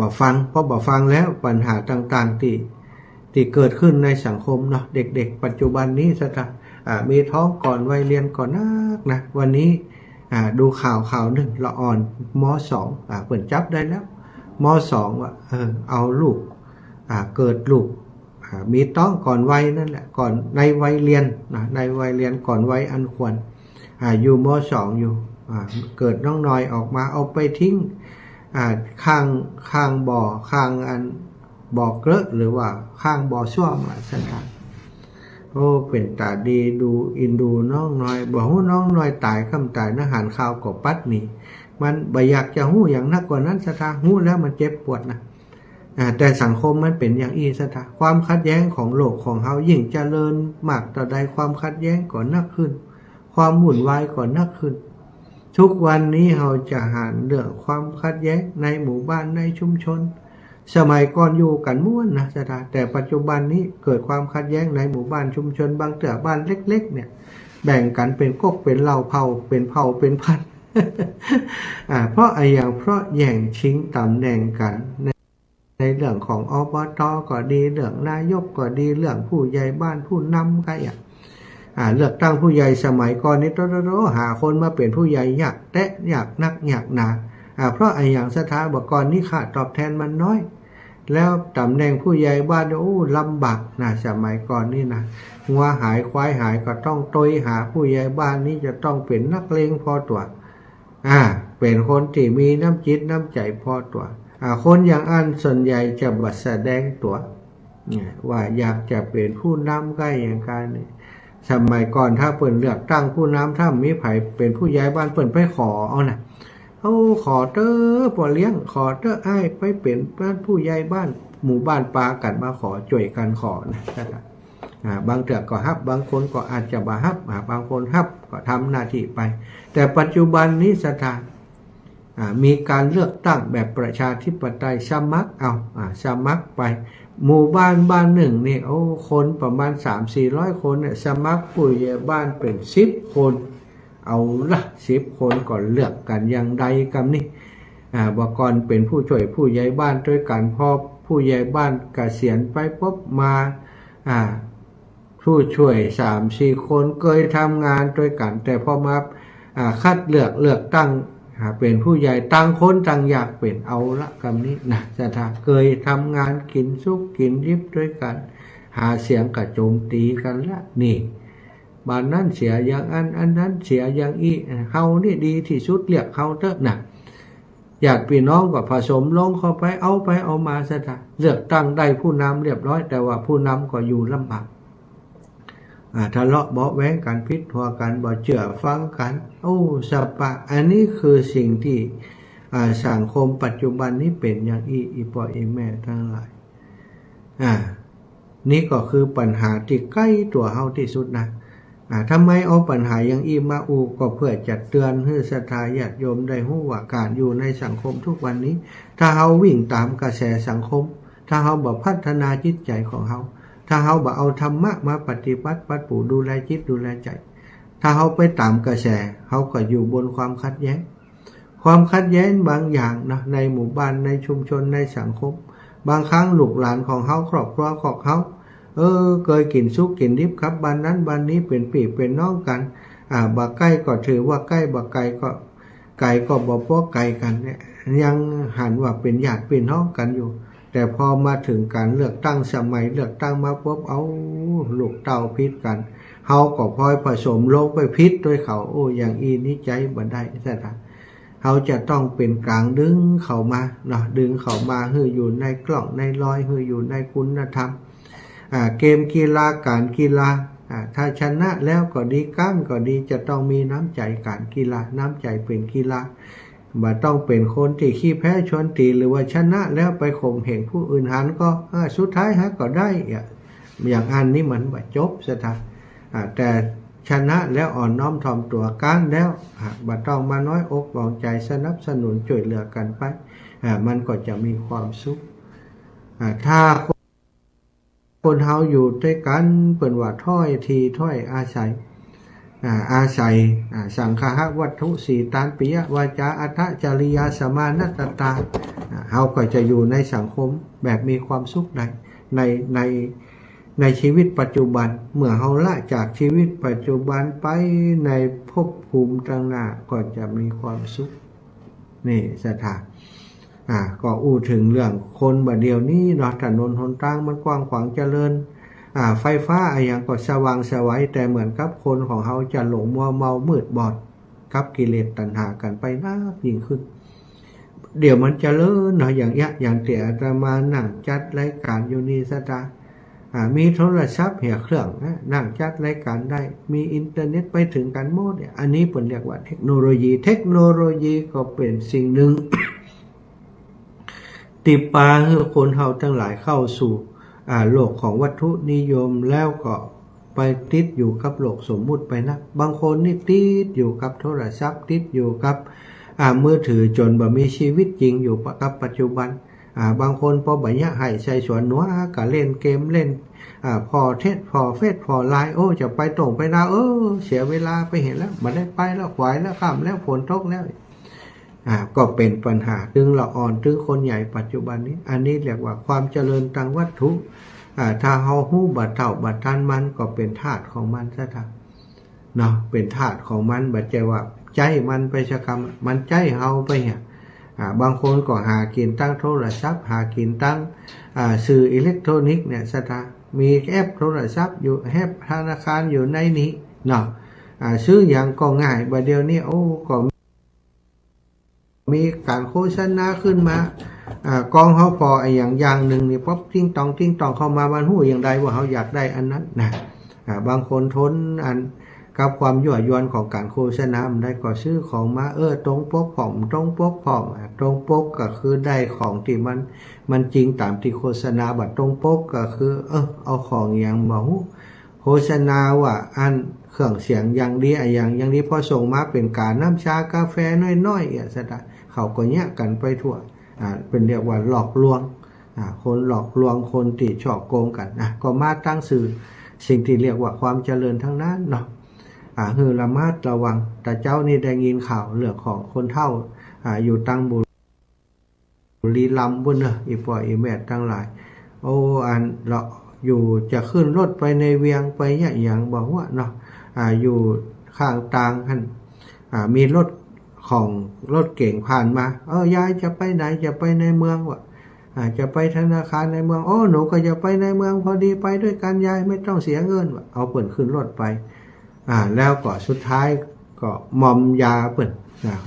บ่ฟังเพราะบ่ฟังแล้วปัญหาต่างๆที่เกิดขึ้นในสังคมเนาะเด็กๆปัจจุบันนี้ซะมีท้องก่อนวัยเรียนก่อนนักนะวันนี้ดูข่าวหนึ่งละอ่อนม.2 เปิดจับได้แล้วม.2 ว่าเอาลูกเกิดลูกมีท้องก่อนวัยนั่นแหละก่อนในวัยเรียนนะในวัยเรียนก่อนวัยอันควรอยู่ม.2 อยู่เกิดน้องน้อยออกมาเอาไปทิ้งข้างบ่อข้างอันบ่อเกลอะหรือว่าข้างบ่อส้วมสันทัดโอ้เป็นตาดีดูอินดูน้องน้อยบอกว่าน้องน้อยตายคำตายนะหันข้าวกับปัดนี่มันบ่อยากจะหู้อย่างนักกว่านั้นสถาหู้แล้วมันเจ็บปวดนะแต่สังคมมันเป็นอย่างอีสถาความขัดแย้งของโลกของเฮายิ่งเจริญมากต่อใดความขัดแย้งก็นักขึ้นความวุ่นวายก็นักขึ้นทุกวันนี้เราจะหาเรื่องความขัดแย้งในหมู่บ้านในชุมชนสมัยก่อนอยู่กันม่วนนะจ๊ะแต่ปัจจุบันนี้เกิดความขัดแย้งในหมู่บ้านชุมชนบางเตื่อบ้านเล็กๆเนี่ยแบ่งกันเป็นก๊กเป็นเหล่าเผ่าเป็นพัน เพราะอย่างเพราะแย่งชิงตำแหน่งกันใน ในเรื่องของอบต.ก็ดีเรื่องนายกก็ดีเรื่องผู้ใหญ่บ้านผู้นำก็อย่างเลือกตั้งผู้ใหญ่สมัยก่อนนี่หาคนมาเป็นผู้ใหญ่ยากแต่ยากนักยากหนาเพราะไอ้อย่างสถาบันกรนี่ค่าตอบแทนมันน้อยแล้วตำแหน่งผู้ใหญ่บ้านโอ้ลำบากนะสมัยก่อนนี่นะงัวหายควายหายก็ต้องตยหาผู้ใหญ่บ้านนี่จะต้องเป็นนักเลงพอตัวเป็นคนที่มีน้ำจิตน้ำใจพอตัวคนอย่างอันส่วนใหญ่จะบัดแสดงตัวว่าอยากจะเป็นผู้นำใกล้อย่างการนี่สมัยก่อนถ้าเปิ่นเลือกตั้งผู้นำถ้ามีไผเป็นผู้ใหญ่บ้านเปิ่นไปขอเอานะขอเตอป่อเลี้ยงขอเตออ้ายไปเป็นผู้ใหญ่บ้านหมู่บ้านปากันมาขอจ่วยกันขอนะครับบางเถื่อก็ฮับบางคนก็อาจจะบ่ฮับบางคนฮับก็ทำหน้าที่ไปแต่ปัจจุบันนี้สถานมีการเลือกตั้งแบบประชาธิปไตยสมัครสมัครไปหมู่บ้านหนึ่งนี่คนประมาณ 300-400 คนเนี่ยสมัครผู้ใหญ่บ้านเป็น10 คนเอาละ10 คนก่อนเลือกกันอย่างใดกันนี่บอกก่อนเป็นผู้ช่วยผู้ใหญ่บ้านด้วยกันพอผู้ใหญ่บ้านเกษียณไปปุ๊บมาผู้ช่วย 3-4 คนเคยทำงานด้วยกันแต่พอมาคัดเลือกตั้งเป็นผู้ใหญ่ต่างคนต่างอยากเป็นเอาละคำนี้นะสถาเคยทำงานกินซุกกินยิบด้วยกันหาเสียงกระโจมตีกันละนี่บ้านนั้นเสียอย่างอันนั้นเสียอย่างอีเฮานี่ดีที่สุดเรียกเฮาเถอะนะญาติพี่น้องก็ผสมลงเข้าไปเอามาสถาเลือกตั้งได้ผู้นำเรียบร้อยแต่ว่าผู้นำก็อยู่ลำบากทะเลาะเบาะแว้งกันพิษทัวกันบ่เชื่อฟังกันสปะอันนี้คือสิ่งที่สังคมปัจจุบันนี้เป็นอย่างอีพ่อแม่ทั้งหลายนี่ก็คือปัญหาที่ใกล้ตัวเฮาที่สุดนะทำไมเอาปัญหาอย่างมาก็เพื่อจัดเตือนให้ศรัทธาญาติโยมได้รู้ว่าการอยู่ในสังคมทุกวันนี้ถ้าเฮาวิ่งตามกระแสสังคมถ้าเฮาบ่พัฒนาจิตใจของเฮาถ้าเฮาบ่เอาธรรมะมาปฏิบัติปัดปู่ดูแลจิตดูแลใจถ้าเฮาไปตามกระแสเฮาก็อยู่บนความขัดแย้งบางอย่างนะในหมู่บ้านในชุมชนในสังคมบางครั้งลูกหลานของเฮาครอบครัวของเฮาเคยกินซุกกินดิบครับบ้านนั้นบ้านนี้เป็นพี่เป็นน้องกันบ่ใกล้ก็ถือว่าใกล้บ่ไกลก็ไกลก็บ่พอไกลกันเนี่ยยังหันว่าเป็นญาติเป็นน้องกันอยู่แต่พอมาถึงการเลือกตั้งสมัยเลือกตั้งมาปุ๊บลูกเต้าพิษกันเฮาก็พลอยผสมลงไปพิษด้วยเขาอย่างนี้ใจบ่ได้ซะนะเฮาจะต้องเป็นกลางดึงเข้ามาเนาะดึงเข้ามาให้อยู่ในกล่องในรอยให้อยู่ในคุณธรรมเกมกีฬาการกีฬาถ้าชนะแล้วก็ดีกั้นก็ดีจะต้องมีน้ำใจการกีฬาน้ำใจเป็นกีฬาบ่ต้องเป็นคนที่ขี้แพ้ชวนตีหรือว่าชนะแล้วไปข่มเหงผู้อื่นหันก็สุดท้ายก็ได้อย่างอันนี้มันบ่จบซะท่าแต่ชนะแล้วอ่อนน้อมถ่อมตัวกันแล้วบ่ต้องมาน้อยอกน้อยใจสนับสนุนช่วยเหลือกันไปมันก็จะมีความสุขถ้าคนเฮาอยู่ด้วยกันเปิ่นว่าถ้อยทีถ้อยอาศัยสังฆะวัตถุสีตานปิยวาจาอัตถจริยาสมานัตตาเฮาก็จะอยู่ในสังคมแบบมีความสุขในชีวิตปัจจุบันเมื่อเฮาละจากชีวิตปัจจุบันไปในภพภูมิข้างหน้าก็จะมีความสุขนี่สถานก็ถึงเรื่องคนบัดเดียวนี้เนาะถนนหนทางมันกว้างขวางเจริญไฟฟ้าอย่างก็สว่างสวัยแต่เหมือนกับคนของเขาจะหลงมัวเมามืดบอดกับกิเลสตัณหากันไปมากยิ่งขึ้นเดี๋ยวมันจะเลิศเนาะอย่างเตี่ยจะมานั่งจัดรายการอยู่นี่ซะจ้ะมีโทรศัพท์เหี่ยเครื่องนั่งจัดรายการได้มีอินเทอร์เน็ตไปถึงกันหมดอันนี้เป็นเรียกว่าเทคโนโลยีก็เป็นสิ่งหนึ่ง ติปาให้คนเฮาทั้งหลายเข้าสู่โลกของวัตถุนิยมแล้วก็ไปติดอยู่กับโลกสมมุติไปนะบางคนนี่ติดอยู่กับโทรศัพท์ติดอยู่กับมือถือจนบ่มีชีวิตจริงอยู่กับปัจจุบันบางคนพอบ่ยะให้ใส่สวนหนัวก็เล่นเกมเล่นพอเทศพอเฟซพอไลน์จะไปตรงไปดาวเสียเวลาไปเห็นแล้วบ่ได้ไปแล้วขวายแล้วค่ำแล้วฝนตกแล้ว ก็เป็นปัญหาถึงละอ่อนถึงคนใหญ่ปัจจุบันนี้อันนี้เรียกว่าความเจริญทางวัตถุถ้าเฮาฮู้บัดเท่าบัดทันมันก็เป็นธาตุของมันซะทั้งเนาะเป็นธาตุของมันบัดใจว่าใจมันไปชะคำมันใจเฮาไปเนี่ยบางคนก็หากินตั้งโทรศัพท์หากินตั้งสื่ออิเล็กทรอนิกส์เนี่ยซะทั้งมีแอปโทรศัพท์อยู่แอปธนาคารอยู่ในนี้เนาะซื้ออย่างก็ง่ายบัดเดียวนี้ก็มีการโฆษณาขึ้นมากองเขาพออย่างหนึ่งนี่ป๊อปติ้งตองเข้ามามันหู้อย่างใดว่าเขาอยากได้อันนั้นนะบางคนทนกับความยั่วยวนของการโฆษณามันได้ก็ซื้อของมาตรงปกผอมตรงปกผอมตรงปกก็คือได้ของที่มันจริงตามที่โฆษณาบัดตรงปกก็คือเอาของอย่างบ่ฮู้โฆษณาว่าอันเครื่องเสียงอย่างดีอย่างนี้พอส่งมาเป็นการน้ำชากาแฟน้อยๆซะได้เขาก็แยกกันไปทั่วเป็นเรียกว่าหลอกลวงคนหลอกลวงคนที่ฉอกโกงกันก็มาตั้งสื่อสิ่งที่เรียกว่าความเจริญทั้งนั้นเนาะคือระมัดระวังแต่เจ้านี่ได้ยินข่าวเรื่องของคนเฒ่าอยู่ตั้งบุรีรัมย์บุญนะอีปอยอีแม่ตั้งหลายเราอยู่จะขึ้นรถไปในเวียงไปอย่างบอกว่าเนาะอยู่ข้างทางท่านมีรถเก่งผ่านมายายจะไปไหนจะไปในเมืองวะจะไปธนาคารในเมืองหนูก็จะไปในเมืองพอดีไปด้วยกันยายไม่ต้องเสียเงินวะเอาเปิ่นขึ้นรถไปแล้วก็สุดท้ายก็มอมยาเปิ่น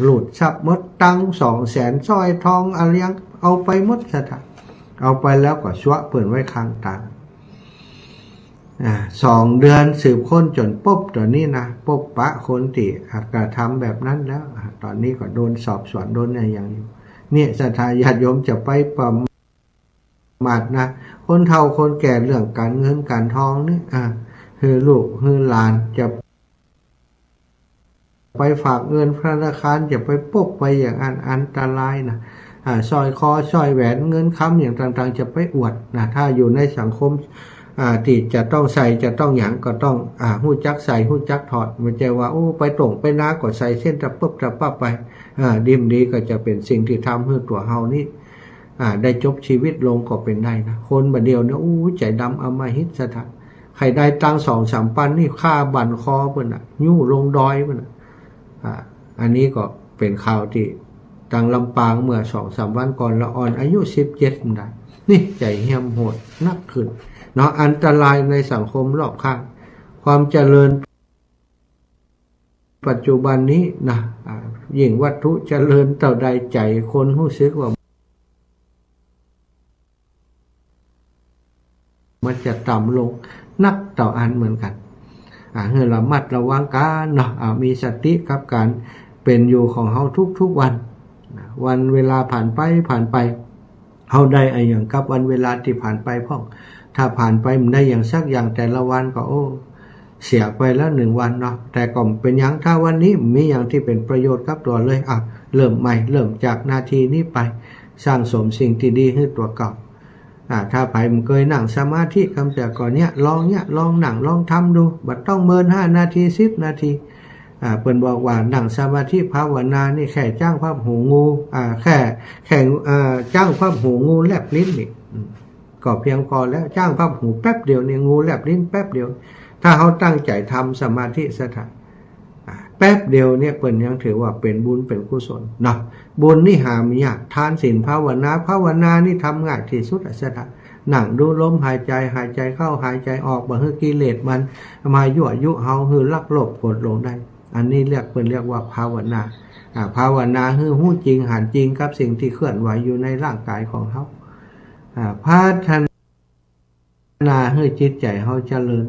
หลุดทรัพย์มดตัง200,000สร้อยทองอะไรยังเอาไปหมดซะทั้งเอาไปแล้วก็ชั่วเปิ่นไว้ข้างทาง2 เดือนสืบค้นจนปุ๊บตอนนี้นะปุ๊บปะคนที่กระทำแบบนั้นแล้วตอนนี้ก็โดนสอบสวนโดนอะไรอย่างอยู่เนี่ยศรัทธาญาติโยมจะไปประมาทนะคนเฒ่าคนแก่เรื่องการเงินการทองนี่คือลูกคือหลานจะไปฝากเงินธนาคารจะไปปุ๊บไปอย่างอันตรายนะสร้อยคอสร้อยแหวนเงินค้ำอย่างต่างๆจะไปอวดนะถ้าอยู่ในสังคมที่จะต้องใส่จะต้องหยังก็ต้องหู้จักใส่หู้จักถอดมันจะว่าไปตรงไปนาก็ใส่เส้นตะปุ๊บตะปั๊บไปดิมดีก็จะเป็นสิ่งที่ทำให้ตัวเฮานี่ได้จบชีวิตลงก็เป็นได้นะคนบัดเดียวเนี่ยใจดำเอามาฮิตสถานใครได้ตัง2-3 ปันนี่ค่าบั่นคอเพิ่นยู่ลงดอยเพิ่นอันนี้ก็เป็นข่าวที่ทางลำปางเมื่อ 2-3 วันก่อนละอ่อนอายุ17ได้นี่ใจเหี้ยมโหดนักขึ้นเนาะอันตรายในสังคมรอบข้างความเจริญปัจจุบันนี้นะยิ่งวัตถุเจริญเท่าใดใจคนรู้สึกว่ามันจะต่ำลงนักต่ออันเหมือนกันให้ระมัดระวังกันเนาะมีสติกับการเป็นอยู่ของเฮาทุกวันวันเวลาผ่านไปเฮาได้อย่างกับวันเวลาที่ผ่านไปพ่องถ้าผ่านไปมันได้อย่างสักอย่างแต่ละวันก็เสียไปแล้ว1 วันเนาะแต่ก็เป็นอย่างถ้าวันนี้มีอย่างที่เป็นประโยชน์กับตัวเลยเริ่มใหม่เริ่มจากนาทีนี้ไปสร้างสมสิ่งที่ดีให้ตัวเก่าถ้าไปมันเคยนั่งสมาธิคำแต่ก่อนลองนั่งลองทำดูบัดต้องเมิน5 นาที10 นาทีเพิ่นบอกว่านั่งสมาธิภาวนานี่แค่จ้างภาพหูงูแค่จ้างภาพหูงูแลบลิ้นนี่ก็เพียงพอแล้วจ้างภาพหูแป๊บเดียวนี่งูแลบลิ้นแป๊บเดียวถ้าเขาตั้งใจทำสมาธิสถานแป๊บเดียวเนี่ยเปิ้นยังถือว่าเป็นบุญเป็นกุศลเนาะบุญนี่หาไม่ยากทานศีลภาวนานี่ทำง่ายที่สุดสถานนั่งดูลมหายใจเข้าหายใจออกบ่ให้กิเลสมันมายั่วยุเฮาให้ลักโลภโกรธหลงได้อันนี้เรียกว่าภาวนาภาวนาคือฮู้จริงหันจริงกับสิ่งที่เคลื่อนไหวอยู่ในร่างกายของเฮาพัฒนาให้จิตใจเฮาเจริญ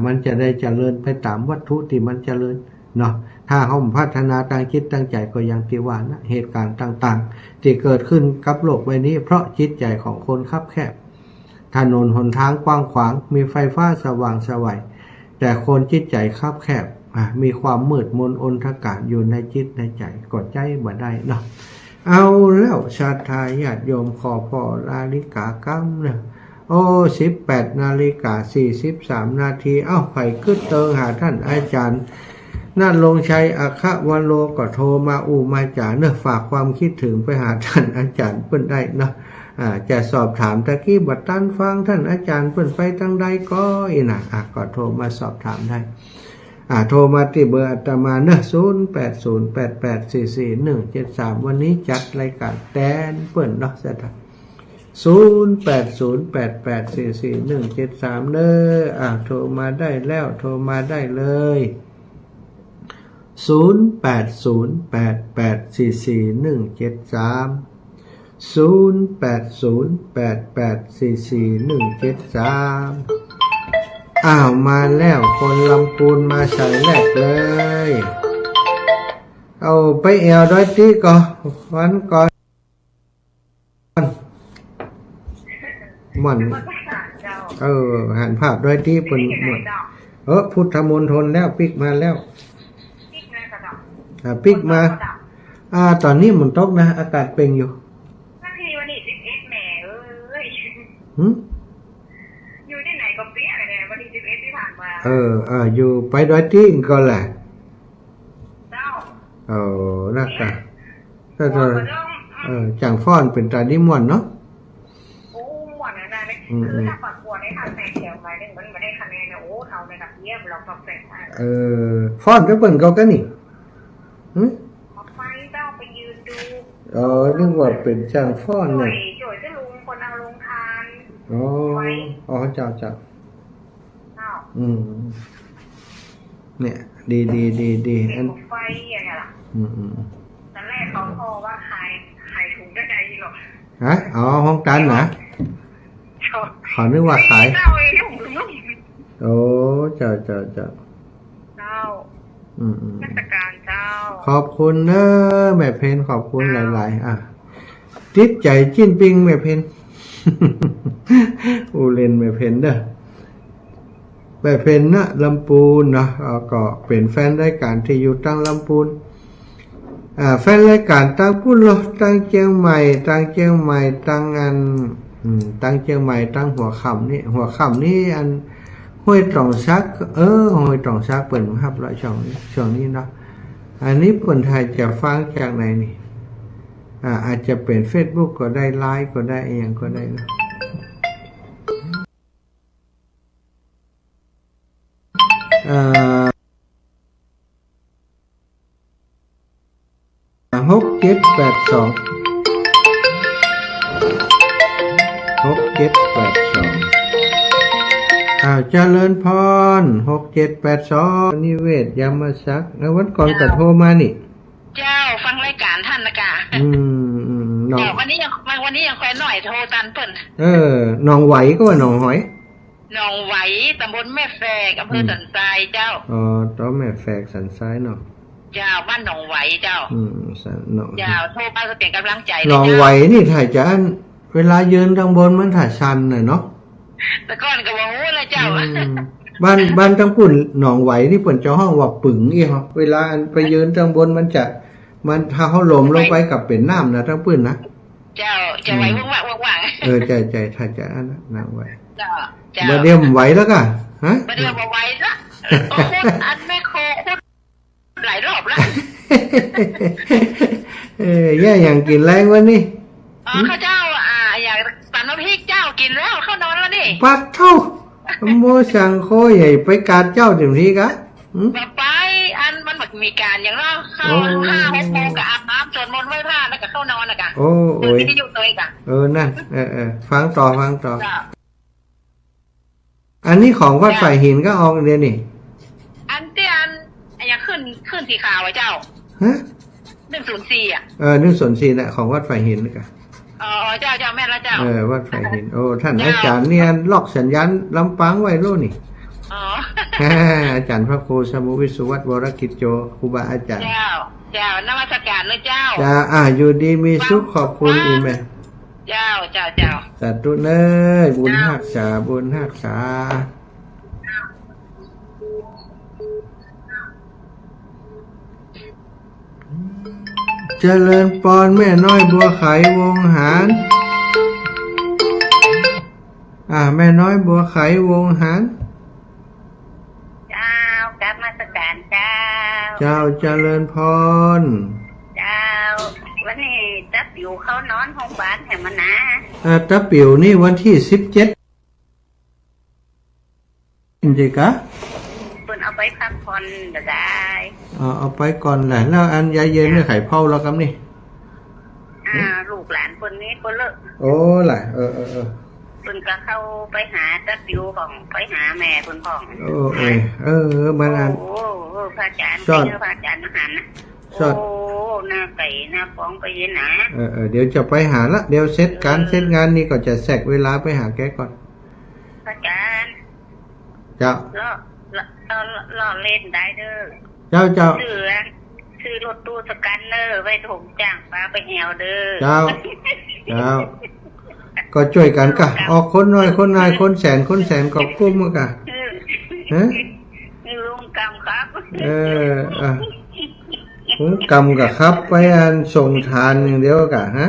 มันจะได้เจริญไปตามวัตถุที่มันเจริญเนาะถ้าเฮาพัฒนาตั้งจิตตั้งใจก็อย่างที่ว่านะเหตุการณ์ต่างๆที่เกิดขึ้นกับโลกใบนี้เพราะจิตใจของคนคับแคบถนนหนทางกว้างขวางมีไฟฟ้าสว่างไสวแต่คนจิตใจคับแคบมีความมืดมนอนทกะอยู่ในจิตในใจก็ใจบ่ได้เนาะเอาแล้วศรัทธาญาติโยมขอพอนาฬิกากำนะ18:43 นาทีไผขึ้นเติงหาท่านอาจารย์ น่าลงชัยอัคควโลก็โทรมามาจ่าเนอะฝากความคิดถึงไปหาท่านอาจารย์เพิ่นได้เนาะจะสอบถามตะกี้บัดตันฟังท่านอาจารย์เพิ่นไปทางใดก็ก็โทรมาสอบถามได้โทรมาที่เบอร์อาตมาเนอะ0808844173วันนี้จัดรายการแตนเปิ้นเนาะซะท่าน0808844173เด้อโทรมาได้แล้วโทรมาได้เลย0808844173 0808844173มาแล้วคนลำพูนมาใส่แรกเลยเอาไปแอวด้อยตีก่อนวันก่อนมันหันภาพด้อยตีเป็นหมดพุทธมณฑลแล้วปิกมาแล้วปิกมาตอนนี้มันตกนะอากาศเป็นอยู่วันนี้11แม่เอ้ยอยู่ที่ไหนก็เปี้ยเลยเนี่ยวันที่11ที่ผ่านมาอยู่ไปดอยติ้งก็แหละเจ้านักกะถ้าจะจังฟ้อนเป็นตานิมวนเนาะโอ้ม่วนนะเนี่ยคือถ้าปัดปวดในทางแต่เขียวมาเนี่ยมันไม่ได้คะแนนเนี่ยโอ้เท่าในกับเยี่ยมเราต้องแต่งฟ้อนไปเบิ่งเขากันนี่ไปเจ้าไปยืนดูนึกว่าเป็นช่างฟ้อนเนี่ยจ่วยจะลุงคนเอาลงทานเจ้าเนี่ยดีอันไฟอย่างเงี้ยล่ะตอนแรกเขาพอว่าขายถุงได้ไงหรอห้องตันนะเขานึกว่าขายเจ้าเองเจ้าเจ้าราชการเจ้าขอบคุณเนอะแม่เพนขอบคุณหลายๆติดใจจิ้นปิงแม่เพนเล่นแม่เพนเด้อแม่เพนนะลำพูนนะก็เป็นแฟนรายการที่อยู่ตั้งลำพูนแฟนรายการตั้งพุ่นโลตั้งเชียงใหม่ตั้งเชียงใหม่ตั้งหัวค่ำนี่อันห้วยตรองซักห้วยตรองซักเปิดครับละช่องนี้เนาะอันนี้คนไทยจะฟังจากไหนนี่อาจจะเป็น Facebook ก็ได้ไลน์ก็ได้อย่างก็ได้นะ6782เจริญพร6782นิเวศยามศักดิ์แล้ววันก่อนก็โทรมานี่เจ้าฟังรายการท่านนะกะวันนี้ยังแควนหน่อยโทรตันเปิ้นหนองไหวก็ว่าหนองหอยหนองไหวตำบลแม่แฝกอำเภอสันทรายเจ้าต้อแม่แฝกสันทรายเนาะเจ้าบ้านหนองไหวเจ้าเจ้าโทรมาเปลี่ยนกำลังใจหนองไหวนี่ถ่ายจานเวลายืนทางบนมันถ่ายชันหน่อยเนาะแต่ก่อนก็บอกว่าเจ้าบ้านทั้งปุ่นหนองไหวนี่เปิ่นเจ้าห้องว่าปึ๋งอีฮะเวลาไปยืนทางบนมันถ้าเขาหลมลงไปกับเป็นน้ำนะทั้งปื้นนะเจ้าจะไหวว่างใจถ่ายจานน้ำไหวเจ้าเดี๋ยวไหวแล้วกันเดี๋ยวไหวละอันไม่โคตรหลายรอบแล้วแย่อย่างกินแรงวันนี้ข้าเจ้าอยากตำน้ำพริกเจ้ากินแล้วเข้านอนแล้วนี่ปัดเท่าโมสังโคใหญ่ไปการเจ้าถึงที่กะไปอันมันมีการอย่างนั้นเข้า5-6 โมงกับอาบน้ำสวดมนต์ไหว้พระแล้วก็เข้านอนนะกะที่อยู่ตัวเองกะนั่นฟังต่ออันนี้ของวัดฝ่ายหินก็ออกเดี๋ยวนี้อันอยากขึ้นสีขาวไว้เจ้า104104น่ะของวัดฝ่ายหินนี่กะเจ้าแม่ละเจ้าวัดฝ่ายหินท่านอาจารย์เนี่ยล็อกสัญญาณลำปางไว้โลนี่อาจารย์พระครูสมุวิสุวัฒน์วรกิจโจครูบาอาจารย์เจ้านมัสการเลยเจ้าอยู่ดีมีสุขขอบคุณอีแม่เจ้าสาธุเนยบุญหักษาเจริญปอนแม่น้อยบัวไขวงหารแม่น้อยบัวไขวงหารเจ้ากลับมาสการเจ้า เจ้าเจริญพรเจ้าวันนี้จับอยู่เขานอนห้องบ้านแห่งมันนะตะปิวนี่วันที่17จริงๆกะเพิ่นเอาไปพักผ่อนได้เอาไปก่อนแหละแล้วอันยายเย็นเนี่ยไข่เผาแล้วกันนี่ลูกหลานคนนี้ก็เลิกโอ้ล่ะเพิ่นก็เข้าไปหาตะปิวของไปหาแม่เพิ่นของบ้านนั้นโอ้พระอาจารย์พระอาจารย์มหานะโอ้หน้าไก่หน้าฟ้องไปเย็นนะเดี๋ยวจะไปหาละเดี๋ยวเสร็จงานนี่ก็จะแทรกเวลาไปหาแกก่อนพระอาจารย์เจ้าล่อเล่นได้เด้อเจ้าซื้อรถตู้สกันเนอร์ไว้ถมจ้างปลาไปแอวเด้อเจ้าก็ช่วยกันกะออกคนน้อยคนนายคนแสนก็กุ้มกะลุงกำครับลุงกำกะครับไปอันส่งทานอย่างเดียวกะฮะ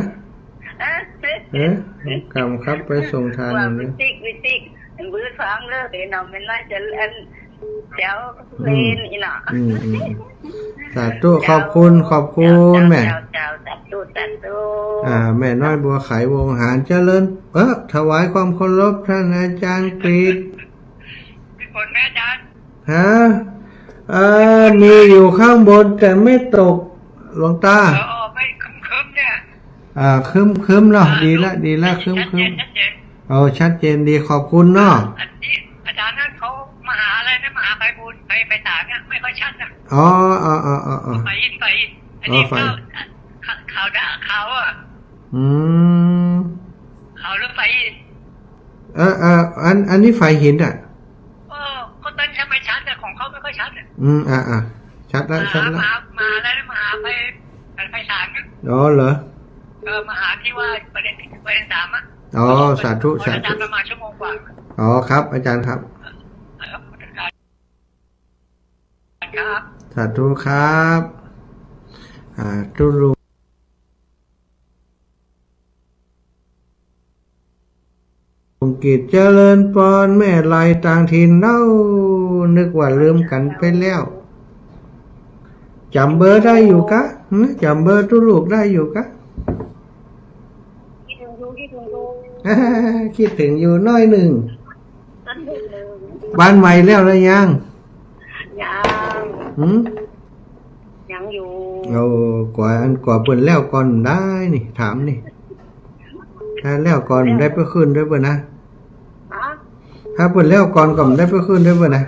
ลุงกำครับไปส่งทานอย่างเดียววิติกบื้อฟังเลยเนาะมันน่าจะอันเดี๋ยวเล่นอีหน่อสาธุขอบคุณแม่เจ้าสาธุแม่น้อยบัวไขวงหารเจริญถวายความเคารพท่านอาจารย์กฤษคนแม่อาจารย์มีอยู่ข้างบนแต่ไม่ตกหลวงตาไม่คึมเนี่ยคึมเนาะดีละคึมชัดเจนดีขอบคุณเนาะอาจารย์นั่นเขามาหาอะไรนะมาหาไปบุญไปสามเนี่ยไม่ค่อยชัดนะไปอันนี้เขาด่าเขาเขาหรือไฟอันนี้ไฟหินก็ต้นใช้ไม่ชัดแต่ของเขาไม่ค่อยชัดชัดแล้วมาแล้วมาหาไปสามเนี่ยเหรอมาหาที่ว่าประเด็นสามสาธุประมาณชั่วโมงกว่าครับอาจารย์ครับสาธุครับตุลุงกิจเจริญปอนแม่ลายต่างถิ่นเล่านึกว่าลืมกันไปแล้วจำเบอร์ได้อยู่กะจำเบอร์ตุลูกได้อยู่กะคิดถึงอยู่น้อยหนึ่งบ้านใหม่แล้วหรือยังยังอยู่กว่าเปิ่นแล้วก่อนได้นี่ถามนี่ถ้าแล้วก่อนได้ไปขึ้นด้วยเปล่านะถ้าเปิ่นแล้วก่อนก็ได้ไปขึ้นด้วยเปล่านะ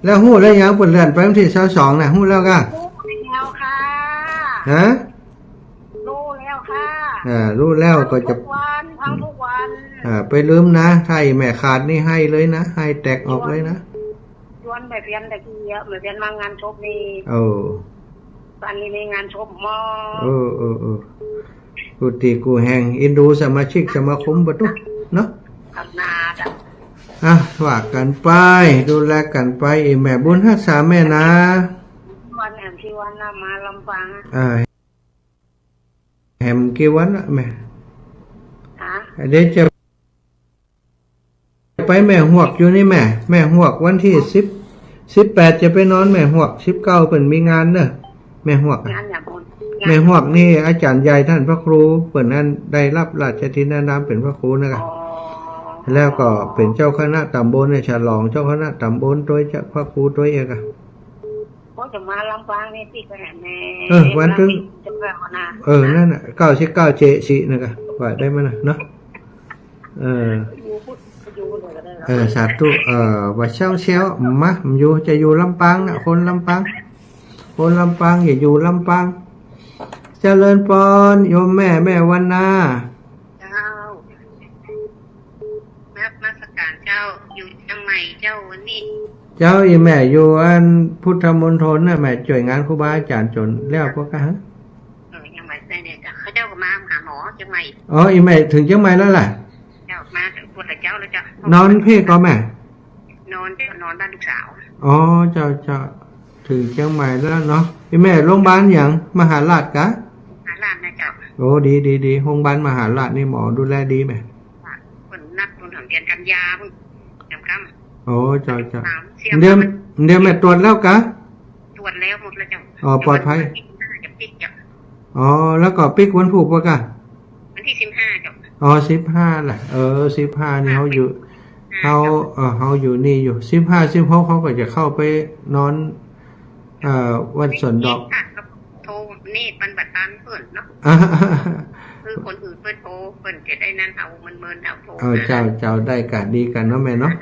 แล้วหู้แล้วยังเปิ่นเลื่อนไปวันที่22น่ะหู้แล้วก็แล้วค่ะฮะรู้แล้วก็จะทุกวันไปลืมนะไทยแม่ขาดนี่ให้เลยนะให้แตกออกเลยนะชวนแบบเรียนตะกี้เรียนมางานชบนี่ตอนนี้มีงานชบมอกูตีกูแหงอินดูสมาชิกสมาคมปะตุ๊เนาะขับนาว่ากันไปดูแลกันไปแม่บุญรักษาแม่นะวันแหมที่วันมาลำปางแหมกี่วันละแม่เดี๋ยวจะไปแม่หวกอยู่นี่แม่หวกวันที่18จะไปนอนแม่หวก19เพิ่นมีงานเด้อแม่หวกแม่หวกนี่อาจารย์ใหญ่ท่านพระครูเพิ่นนั้นได้รับราชทินนามเป็นพระครูนะครับแล้วก็เป็นเจ้าคณะตำบลในฉลองเจ้าคณะตำบลโดยเจ้าพระครูโดยเองอ่ะจะมาลำปางนี่ที่ก็แแม่วันถึงนั่นน่ะ99เจสินะคะว่าได้มั้ยเนาะสาธุว่าเช้ามาอยู่จะอยู่ลำปางนะคนลำปางอย่าอยู่ลำปางเจริญพรโยมแม่วันนาเจ้ามาสการเจ้าอยู่จังไหนเจ้าวันนี้เจ้าอีแม่อยู่อันพุทธมณฑลน่ะแม่ช่วยงานครูบาอาจารย์จนแล้วพวกกะยังไม่ได้เนี่ยเขาเจ้าก็มาหาหมอจังไหนอีแม่ถึงจังไหนแล้วล่ะมาถึงพุทธเจ้าแล้วจ้ะนอนเพ่ก็แม่นอนบ้านลูกสาวเจ้าถึงเชียงใหม่แล้วเนาะพี่แม่โรงพยาบาลอย่างมหาราชกะมหาราชนะเจ้าดีโรงพยาบาลมหาราชนี่หมอดูแลดีไหมคนนักคนทำเรียนกันยาจำคำเดี๋ยว เดี๋ยวแม่ตรวจแล้วกะตรวจแล้วหมดแล้วจ้ะอ๋อปลอดภัยจะปิดจ้ะอ๋อแล้วก็ปิกวันผูกปะกะวันที่15จ้ะอ๋อ15ล่ะ15นี่เขาอยู่เขาอยู่นี่อยู่15 16เขาก็จะเข้าไปนอนวันสวนดอกโทรนี่มันบัดตานเพิ่นเนาะคือคนอื่นเพิ่นโทรเพิ่นจะได้นั่นเอามันเมินเอาโทรเจ้าได้กันดีกันเนาะแม่เนาะ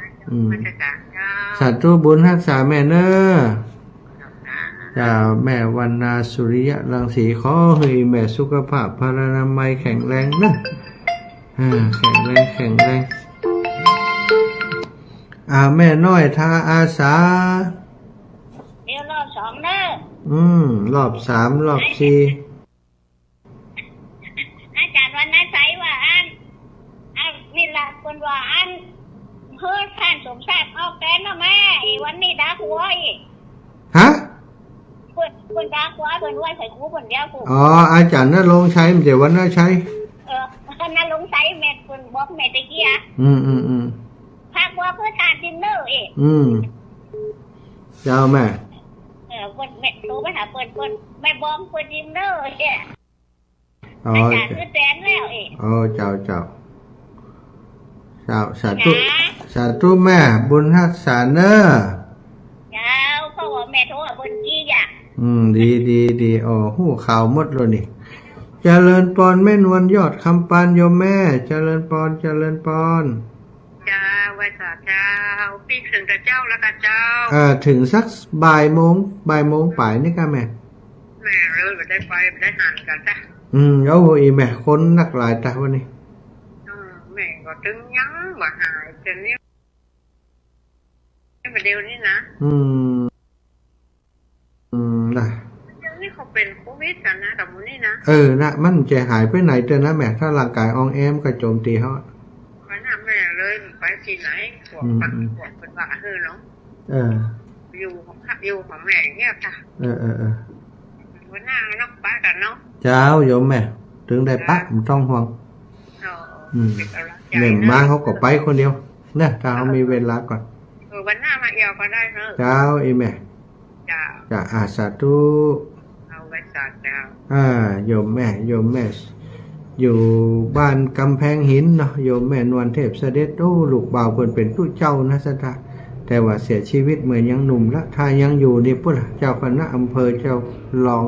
สาธุบุญรักษาแม่เนอะจ้าแม่วรรณาสุริยะรังสีขอให้แม่สุขภาพพรรณนามัยแข็งแรงนะแข็งแรงแม่น้อยทาอาสาเดี๋ยวรอบ2เด้อรอบ3รอบ4อาจารย์วันนั้นใส่ว่านี่ล่ะคนว่าเฮ้ยท่านสมศักดิ์เอาแกนมาแม่วันนี้ด่าหัวอีกฮะคนด่าหัวเพิ่นว่าใส่กูคนเดียวกูอ๋ออาจารย์นรงค์ชัยมันจะวันน่าใช้นรงค์ชัยแม่คนบอกแม่ตะกี้ภาคว่าเพื่อทานดินเนอร์อีกเจ้าแม่คนแม่โทรไปหาเพิ่นแม่บอมเพิ่นดินเนอร์เนี่ยอาจารย์คือแสนแล้วอีกเจ้าสาธุแม่บุญรักษาเนอะเจ้าเขาบอกแม่โทรหาเพิ่นกี้อ่ะดีหู้ข่าวหมดเลยนี่เจริญปอนแม่นวลยอดคำปานโยมแม่เจริญปอนเจ้าไว้สาเจ้าพี่ถึงแต่เจ้าแล้วกันเจ้าถึงสักบ่ายโมงป่ายนี่ค่ะแม่เลยไปได้หันกันจ้ะโอ้โหอีแม่คนนักหลายแต่วันนี้แม่ก็ถึงยังว่าหายจนนี้ไม่เดียวนี่นะนะนี่เขาเป็นโควิดกันนะแต่มื้อนี้นะนะมันจะหายไปไหนเตือนนะแม่ถ้าร่างกายอ่อนแอก็โจมตีเขาวันนั้นแม่เลยไปที่ไหนพวกเป็นว่าเนาะอยู่ของแม่เงียบจ้ะวันหน้าเนาะป้ากันเนาะเจ้าโยมแม่ถึงได้ปักมันต้องห่วงเนี่ยมาเขาก็ไปคนเดียวเนี่ยถ้าเขามีเวลาก่อนวันหน้ามาเอวก็ได้เนอะเจ้าอีแม่จะสาธุเอาไว้สาธุ โยมแม่อยู่บ้านกำแพงหินเนาะโยมแม่นวลเทพเสด็จลูกบ่าวเพิ่นเป็นผู้เจ้านะสัทธาแต่ว่าเสียชีวิตเมื่อยังหนุ่มละถ้ายังอยู่นี่พุ่นเจ้าคณะอำเภอเจ้ารอง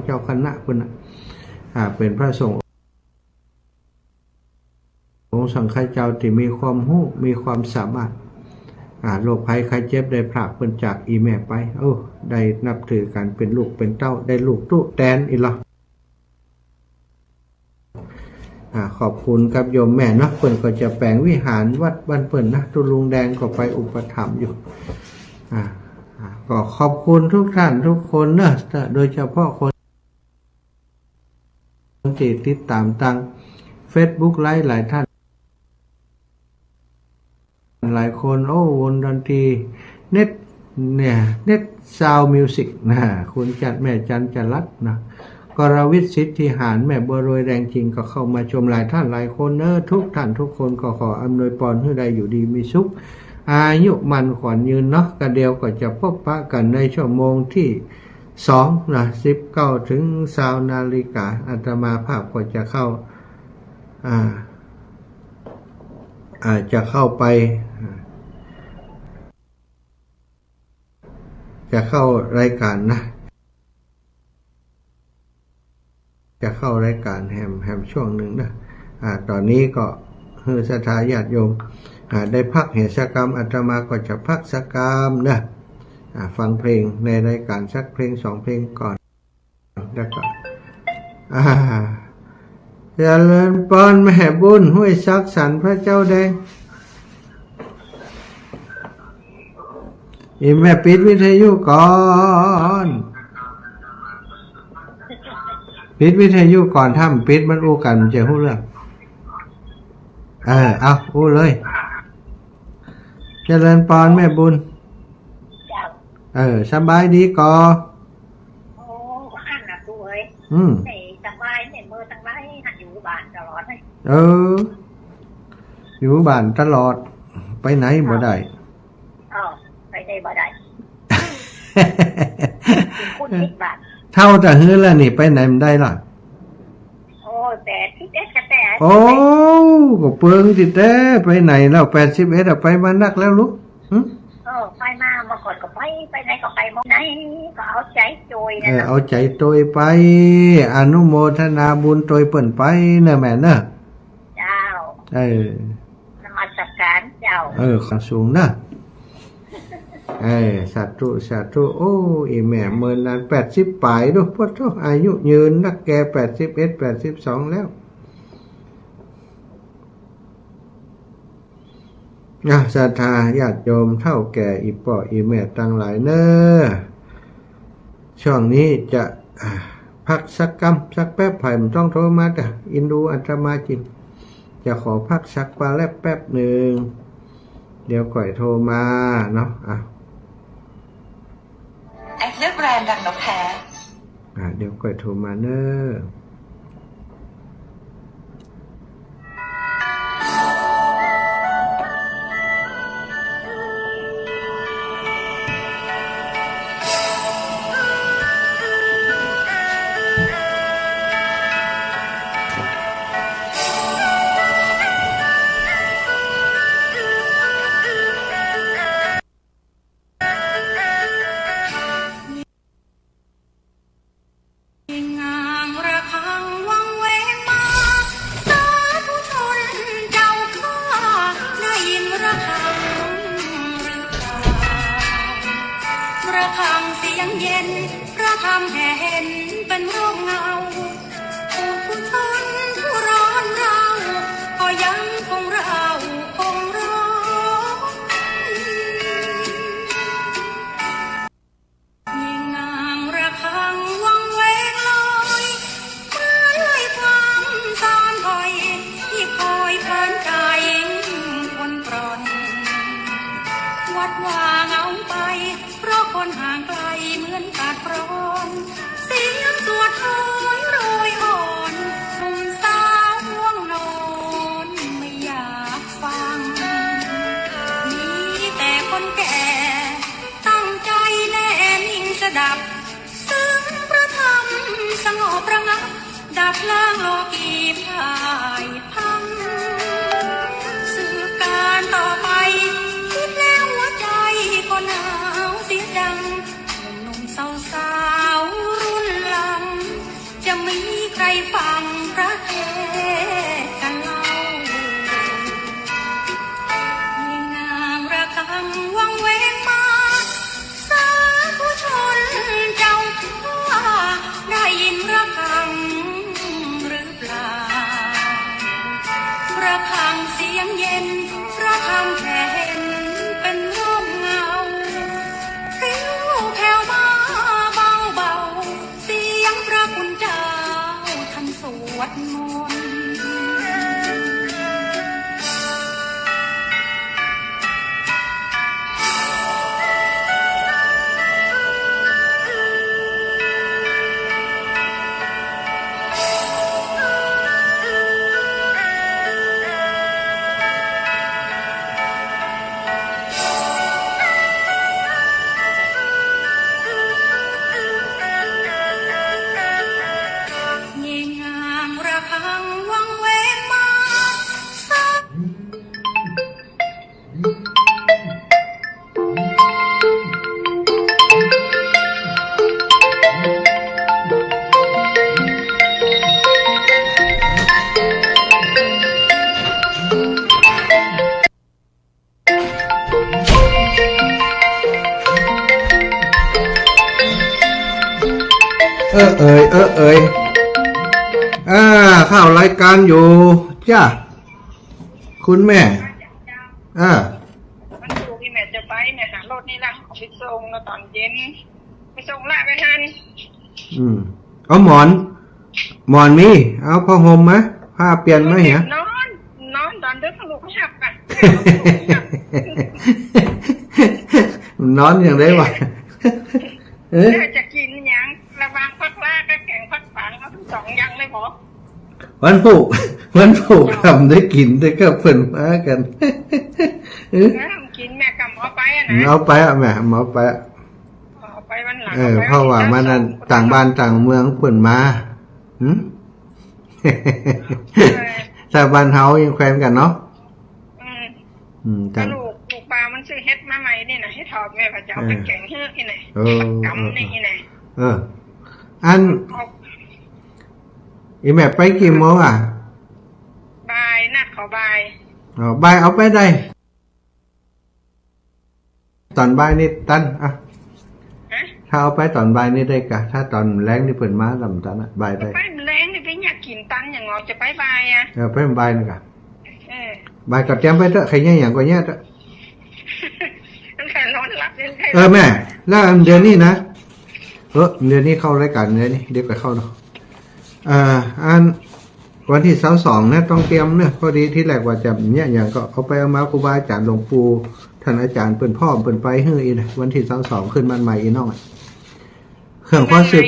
เจ้าคณะพุ่นเป็นพระสงฆ์องค์สังฆเจ้าที่มีความรู้มีความสามารถโรคภัยไข้เจ็บได้พรากเพิ่นจากอีแม่ไปได้นับถือกันเป็นลูกเป็นเต้าได้ลูกตู้แตนอีหล่ะขอบคุณกับโยมแม่เนาะเพิ่นก็จะแปลงวิหารวัดบ้านเพิ่นนะตุลุงแดงก็ไปอุปถัมภ์อยู่ก็ขอบคุณทุกท่านทุกคนเนอะโดยเฉพาะคนที่ติดตามทาง Facebook ไลฟ์หลายท่านหลายคนวงดนตรีเน็ตซาวมิวสิกนะคุณจัดแม่จันจรัตน์นะกรวิทย์สิทธิหารแม่บัวรวยแรงจริงก็เข้ามาชมหลายท่านหลายคนทุกท่านทุกคนก็ขออำนวยพรให้ได้อยู่ดีมีสุขอายุมันขวัญยืนเนาะกระเดียวก็จะพบปะกันในชั่วโมงที่2นะ19 ถึง 20 นาฬิกาอาตมาภาพก็จะเข้าจะเข้าไปจะเข้ารายการนะจะเข้ารายการแฮมช่วงหนึ่งนะตอนนี้ก็คือศรัทธาญาติโยมได้พักเหตุกรรมอาตมาก็จะพักสักกรรมนะฟังเพลงในรายการสักเพลง2เพลงก่อนแล้วก็เจริญพรแม่บุญห้วยซักสันพระเจ้าแดงแม่ปิดวิทยุก่อนปิดวิทยุก่อนถ้ามันปิดมันอู้กันมันจะหู้เรื่องเอาอู้เลยเจริญพรแม่บุญสบายดีก่อขันนะตัวสบายเนี่ยมือสบายอยู่บ้านตลอดเลยอยู่บ้านตลอดไปไหนบ่ได้ คุณ10 บาทเท่าแต่ฮื้อแล้วนี่ไปไหนมันได้ล่ะโอ้แต่ที่เด็ดกระแตโอ้ก็เปิงติแต่ไปไหนแล้ว81อ่ะไปมานักแล้วลูกไปมาเมื่อก่อนก็ไปไหนก็ไปมองไหนก็เอาใจโจยนะเอาใจโจยไปอนุโมทนาบุญโจยเปิ่นไปเนอะแม่เนอะเจ้านมัสการเจ้าขันสูงนะสาธุสาธุโอ้อีแม่เมินนาน80ปลายดูพ่อโตอายุยืนนักแก81 82แล้วศรัทธาญาติโยมเท่าแก่อีป่ออีแม่ตั้งหลายเนอช่วงนี้จะพักสักกำสักแป๊บไผ่มันต้องโทรมาแต่อินดูอัตมาจริงจะขอพักสักปลาแลบแป๊บหนึ่งเดี๋ยวก่อยโทรมาเนาะแอคเลือกแบรนด์ดังนกแท้เดี๋ยวก่อยโทรมาเนอดับล้างโลกีพ่ายพังสื่อการต่อไปคิดแล้วหัวใจก็หนาวเสียดังหนุ่มสาวรุ่นหลังจะมีใครฟังพระเทศน์กันเล่ายิ่งนางระฆังวังเวงมาสาธุชนเจ้าข้าได้ยินระฆังระฆังเสียงเย็นระฆังแผ่นเป็นร่มเงาริ้วแผ่วมาเบาๆเสียงพระคุณเจ้าท่านสวดมนต์เข้ารายการอยู่จ้าคุณแม่มันดูพี่แม่จะไปแม่หารถนี่ละเอาไปส่งแล้วตอนเย็นไปส่งละไปหันเอาหมอนมีเอาผ้าห่มไหมผ้าเปลี่ยนไหมเหรอนอนตอนดึกลูกเขาหับกันนอนอย่างไรวะจะกินยังระวังพักลากแข่งพักฝังเอาทั้งสองยังไม่พอวันผูกทำได้กินได้ก็เพิ่นมากันกินแม่กับหมอไปนะเอาไปแม่หมอไปเอาไป หลัง เพราะว่ามันนั่นต่างบ้านต่างเมืองเพิ่นมาหืม แต่บ้านเฮายังแควนกันเนาะก็ลูกปลามันซื้อเฮ็ดมาใหม่นี่นะให้ถอดแม่พระเจ้าเป็นแกงเฮือกนี่นะกำนี่นะอันอีแม่ไปกี่โมงอ่ะบ่ายนัดขอบ่ายบ่ายเอาไปได้ตอนบ่ายนี่ตันอ่ะถ้าเอาไปตอนบ่ายนี่ได้กะถ้าตอนแรงนี่เพิ่นมาลำตันอ่ะบ่ายได้ไปแรงนี่ไปอยากกินตันอย่างเราจะไปบ่ายอ่ะไปบ่ายนี่กะบ่ายก็แจมไปเถอะใครแย่อย่างก็แย่เถอะตั้งแต่นอนหลับแม่แล้วเดือนนี้นะเดือนนี้เข้ารายการเดือนนี้เดี๋ยวไปเข้าเนาะอันวันที่22นะต้องเตรียมเนี่ยพอดีที่แรกว่าจะเนี่ยอย่างก็เอาไปเอามาครูบาอาจารย์หลวงปู่ท่านอาจารย์เปิ้นพ่อเปิ้นไปเฮ้ออีนะวันที่22ขึ้นบ้านใหม่อีน้องเครื่องความสึก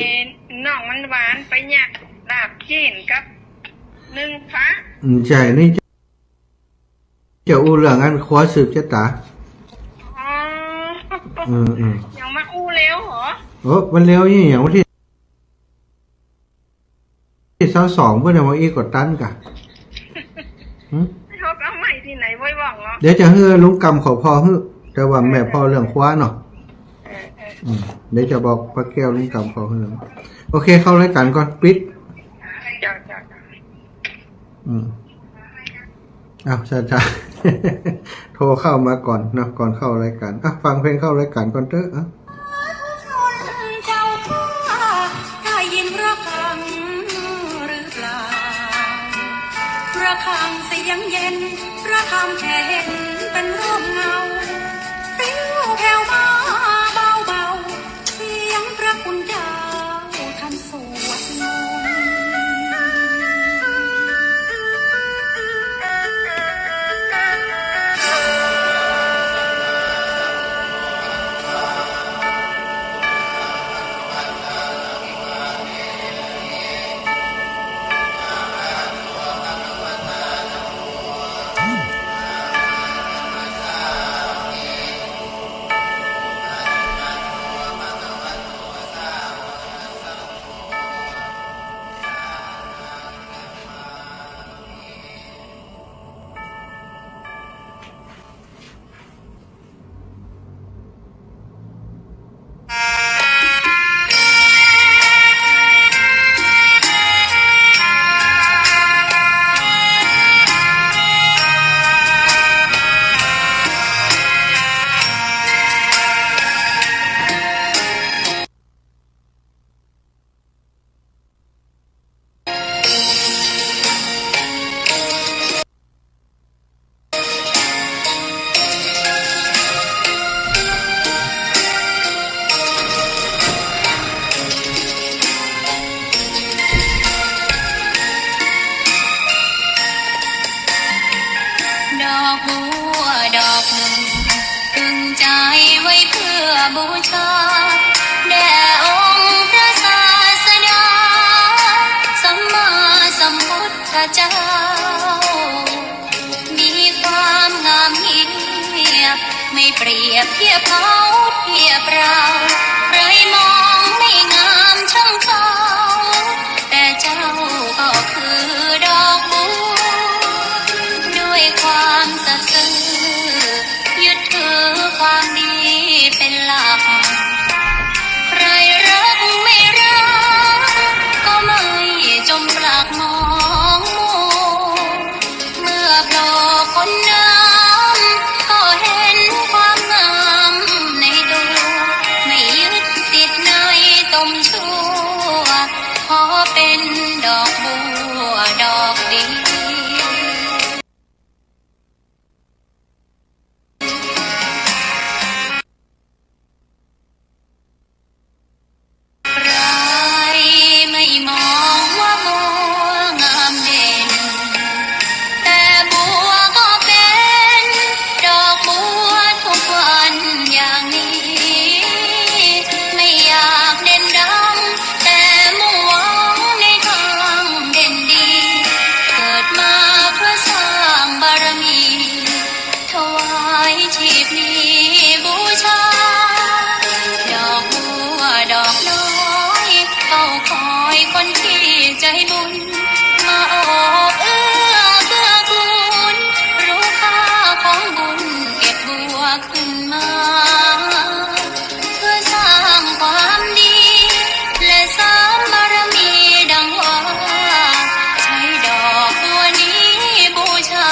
น้องมันหวานไปเนี่ยลาบจีนกับนึ่งฟ้าใช่นี่จะอู้เรื่องอันขวาสืบชะตายังมาอู้เร็วเหรอมันเร็วยี่อย่างวันที่22เพื่อนเอาอีกดตันกะเขาเอาใหม่ที่ไหนไว้ว่างเหรอเดี๋ยวจะเฮือลุงกำขอพ่อฮือแต่ว่าแม่พ่อเรื่องคว้าเนาะเดี๋ยวจะบอกป้าแก้วลุงกำขอฮือโอเคเข้ารายการก่อนปิดช้าโทรเข้ามาก่อนนะก่อนเข้ารายการฟังเพลงเข้ารายการก่อนเถอะได้ยินระฆังหรือเปล่าระฆังเสียงเย็นระฆังแค่เห็นเป็นรูปเงาริ้วแผ่วมาเบาๆเสียงพระคุณเจ้าท่านสวดมนต์บูชาแด่องค์พระศาสดาสัมมาสัมพุทธเจ้ามีความงามเงียบไม่เปรียบเทียบเขาเทียบเราใครมองไม่งามช่างเขาแต่เจ้าก็คือดอกบัวด้วยความสัตย์ซื่อยึดถือความดีเป็นหลักใครรักไม่รักก็ไม่จมปลักมองมัวเมื่อโผล่พ้นน้ำก็เห็นความงามในตัวไม่ยึดติดในตมชั่วขอเป็นดอกบัว บุญมาโอบเอื้อเกื้อกูลรู้ค่าของบุญเก็บบัวขึ้นมาเพื่อสร้างความดีและสร้างบารมีดังว่าใช้ดอกบัวนี้บูชา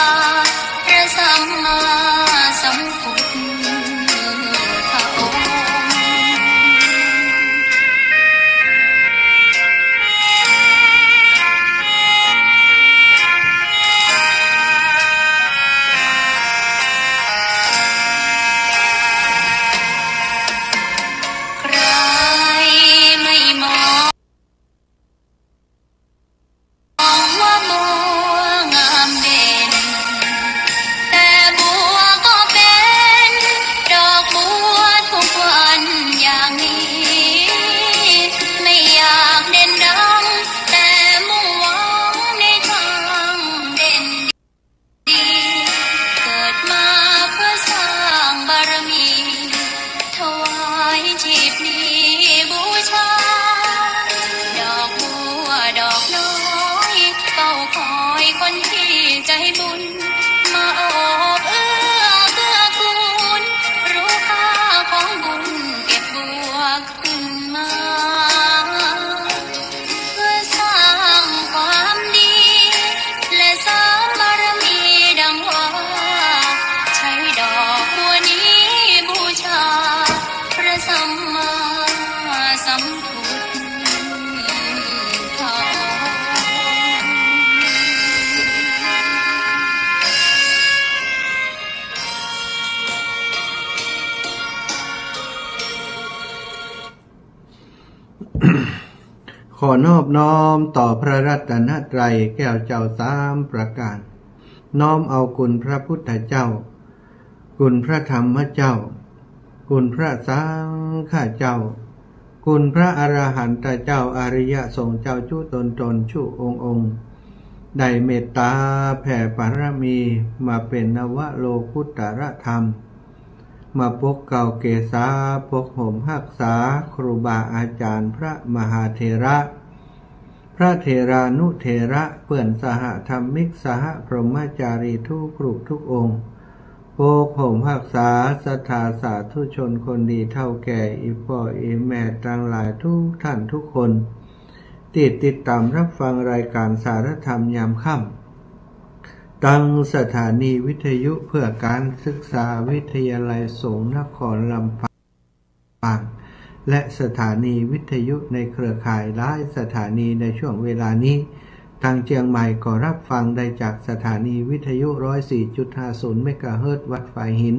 พระสัมมาสัมพุทธพระองค์ใครไม่มองว่าบัวงามเด่นแต่บัวก็เป็นดอกบัวทุกวันอย่างนี้ไม่อยากเด่นดังแต่มุ่งหวังในทางเด่นดีเกิดมาเพื่อสร้างบารมีถวายชีพนี้บูชาดอกบัวดอกน้อยเฝ้าคอยคนที่ใจบุญมาโอบเอื้อเกื้อกูลรู้ค่าของบุญเก็บบัวขึ้นมาเพื่อสร้างความดีและสร้างบารมีดังว่าใช้ดอกบัวนี้บูชาพระสัมมาสัมพุทธพระองค์ขอนอบน้อมต่อพระรัตนตรัยแก้วเจ้าสามประการ น้อมเอาคุณพระพุทธเจ้าคุณพระธรรมเจ้าคุณพระสังฆเจ้าคุณพระอรหันตเจ้าอริยสงฆ์เจ้าชุตนชุองค์ได้เมตตาแผ่บารมีมาเป็นนวโลกุตตรธรรมมาปกเก่าเกษาปกห่มหักษาครูบาอาจารย์พระมหาเถระพระเถรานุเถระเพื่อนสหธรรมิกสหพรหมจารีทุกรูปทุกองค์ปกห่มหักษาศรัทธาสาธุชนคนดีเท่าแก่อีพ่ออีแม่ทั้งหลายทุกท่านทุกคนติดตามรับฟังรายการสารธรรมยามค่ำตั้งสถานีวิทยุเพื่อการศึกษาวิทยาลัยสงฆ์นครลำปางและสถานีวิทยุในเครือข่ายหลายสถานีในช่วงเวลานี้ทางเชียงใหม่ก็รับฟังได้จากสถานีวิทยุ 104.50 เมกะเฮิรตซ์วัดฝายหิน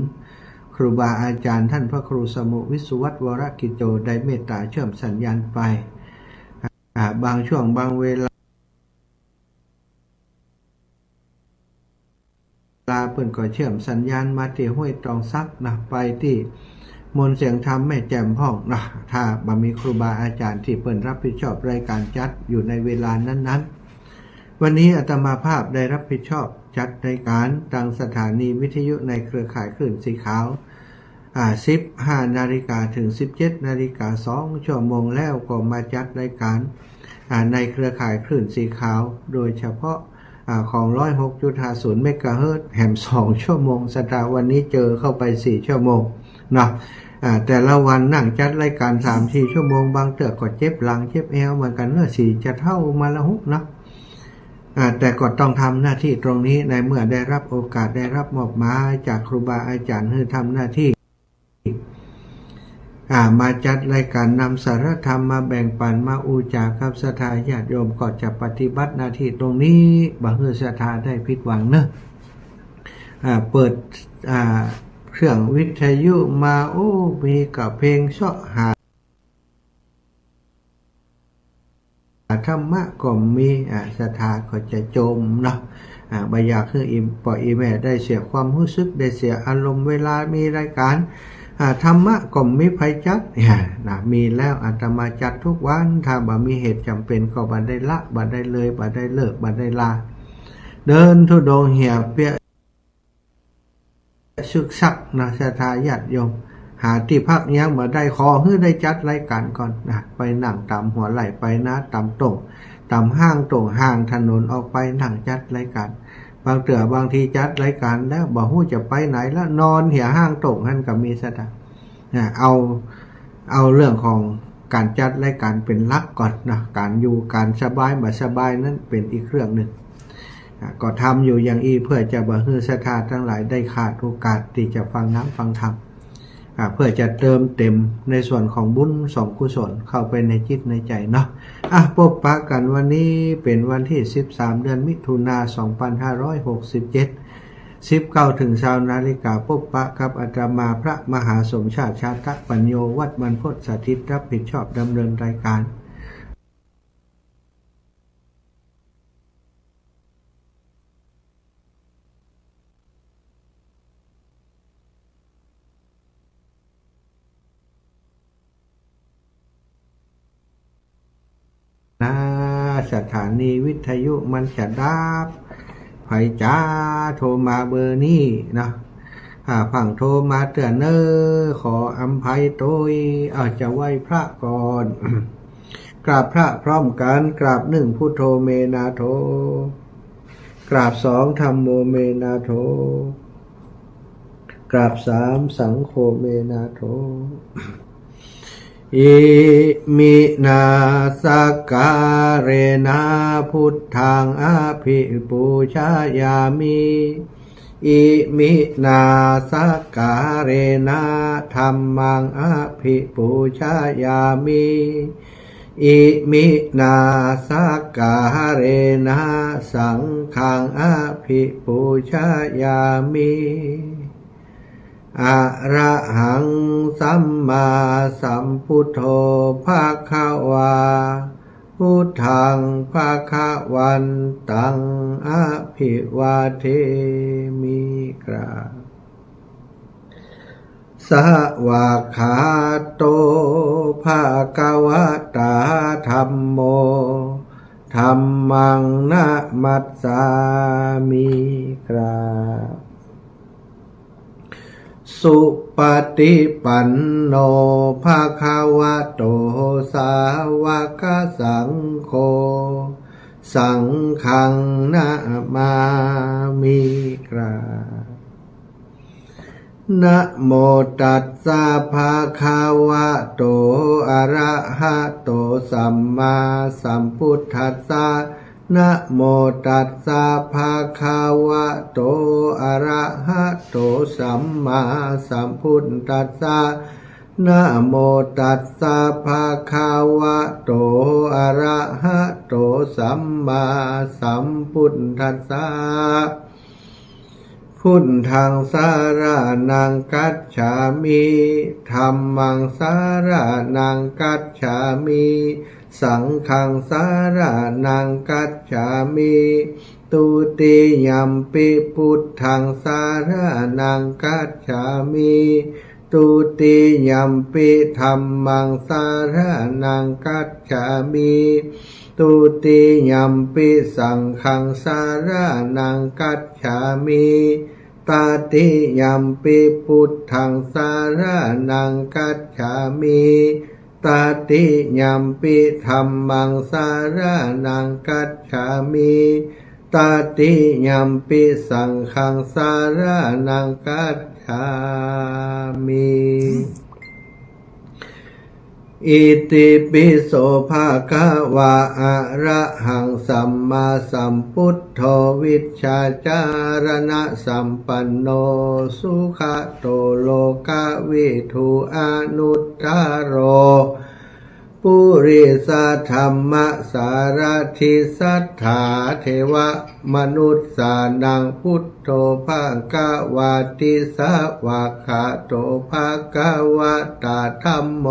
ครูบาอาจารย์ท่านพระครูสมุวิสุวัฒน์วรกิจโจได้เมตตาเชื่อมสัญญาณไปบางช่วงบางเวลาเพิ่นก็เชื่อมสัญญาณมาที่ห้วยตองซักนะไปที่มนต์เสียงธรรมแม่แจ่มห้องนะถ้าบ่มีครูบาอาจารย์ที่เพิ่นรับผิดชอบรายการจัดอยู่ในเวลานั้นๆวันนี้อาตมาภาพได้รับผิดชอบจัดรายการทางสถานีวิทยุในเครือข่ายคลื่นสีขาว15 นาฬิกาถึง 17 นาฬิกา2 ชั่วโมงแล้วก็มาจัดรายการในเครือข่ายคลื่นสีขาวโดยเฉพาะของ 106.50 เมกะเฮิรตซ์แหม2 ชั่วโมงสตาร์วันนี้เจอเข้าไป4 ชั่วโมงเนาะแต่ละวันนั่งจัดรายการ 3-4 ชั่วโมงบางเตือก็เจ็บหลังเจ็บเอวเหมือนกันเนื้อสีจะเท่ามาละหุกเนาะแต่ก็ต้องทำหน้าที่ตรงนี้ในเมื่อได้รับโอกาสได้รับมอบหมายจากครูบาอาจารย์ให้ทำหน้าที่มาจัดรายการนำสารธรรมมาแบ่งปันมาอูจากับศรัทธาญาติโยมก็จะปฏิบัติหน้าที่ตรงนี้บ่ให้ศรัทธาได้ผิดหวังเนอะเปิดเครื่องวิทยุมามีกับเพลงเสาะหาธรรมะก็มีศรัทธาก็จะจมเนาะบ่อยากให้ปล่อยแม่ได้เสียความรู้สึกได้เสียอารมณ์เวลามีรายการธรรมะก็มีไผจัดมีแล้วอาตมาจัดทุกวันถ้าบ่มีเหตุจำเป็นก็บ่ได้ละบ่ได้เลยบ่ได้เลิกบ่ได้ลาเดินธุดงค์เหี่ยเปียศึกษักนะศรัทธาญาติโยมหาที่พักยังบ่ได้ขอให้ได้จัดรายการก่อนนะไปนั่งตามหัวไหล่ไปนะตามตรง ตามห้างตรงห้างถนนออกไปนั่งจัดรายการบางเตือบางทีจัดรายการแล้วบ่ฮู้จะไปไหนแล้วนอนเหี่ยห้างตรงหั่นก็มีซะดะเอาเรื่องของการจัดรายการเป็นหลักก่อนนะการอยู่การสบายบ่สบายนั้นเป็นอีกเรื่องนึงก็ทำอยู่อย่างเพื่อจะบ่ให้ศรัทธาทั้งหลายได้ขาดโอกาสที่จะฟังน้ำฟังธรรมเพื่อจะเติมเต็มในส่วนของบุญสมกุศลเข้าไปในจิตในใจเนาะพบปะกันวันนี้เป็นวันที่13เดือนมิถุนายน2567 19:20 น.พบปะกับอาตมาพระมหาสมชาติชาตปัญโยวัดบรรพตสถิตรับผิดชอบดำเนินรายการสถานีวิทยุมันจะดับไผจ้าโทรมาเบอร์นี้นะฝั่งโทรมาเตือนขออภัยโดยจะไหว้พระก่อน กราบพระพร้อมกันกราบ1พุทโธเมนาโธกราบ2ธัมโมเมนาโธกราบ3สังโฆเมนาโธอิมินาสการเรนะพุทธังอภิปูชายามิอิมินาสการเรนะธัมมังอภิปูชายามิอิมินาสการเรนะสังฆังอภิปูชายามิอะระหังสัมมาสัมพุทโธภควาพุทธังภควันตังอภิวาเทมิกราสวากขาโตภควตาธัมโมธัมมังนะมัสสามิกราสุปฏิปันโนภควโตสาวกสังโฆสังฆังนะมามิกรานะโมตัสสะภะคะวะโตอะระหะโตสัมมาสัมพุทธัสสะนะโมตัสสะภะคะวะโตอะระหะโตสัมมาสัมพุทธัสสะนะโมตัสสะภะคะวะโตอะระหะโตสัมมาสัมพุทธัสสะพุทธังสารนังกัจฉามิธัมมังสารนังกัจฉามิสังฆังสารนังกัจฉามิตุติยัมปิพุทธังสารนังกัจฉามิตุติยัมปิธัมมังสารนังกัจฉามิตุติยัมปิสังฆังสารนังกัจฉามิตติยัมปิพุทธังสารนังกัจฉามิตติยัมปิธัมมังสารนังกัจฉามิตติยัมปิสังฆังสารนังกัจฉามิอิติปิโสภะคะวะอะระหังสัมมาสัมพุทโธวิชชาจารณะสัมปันโนสุขโตโลกวิทูอนุตตโรปุริสธรรมสารถิสัทธาเทวมนุษย์สานังพุทโธภควาติสวากขาโตภควตาธัมโม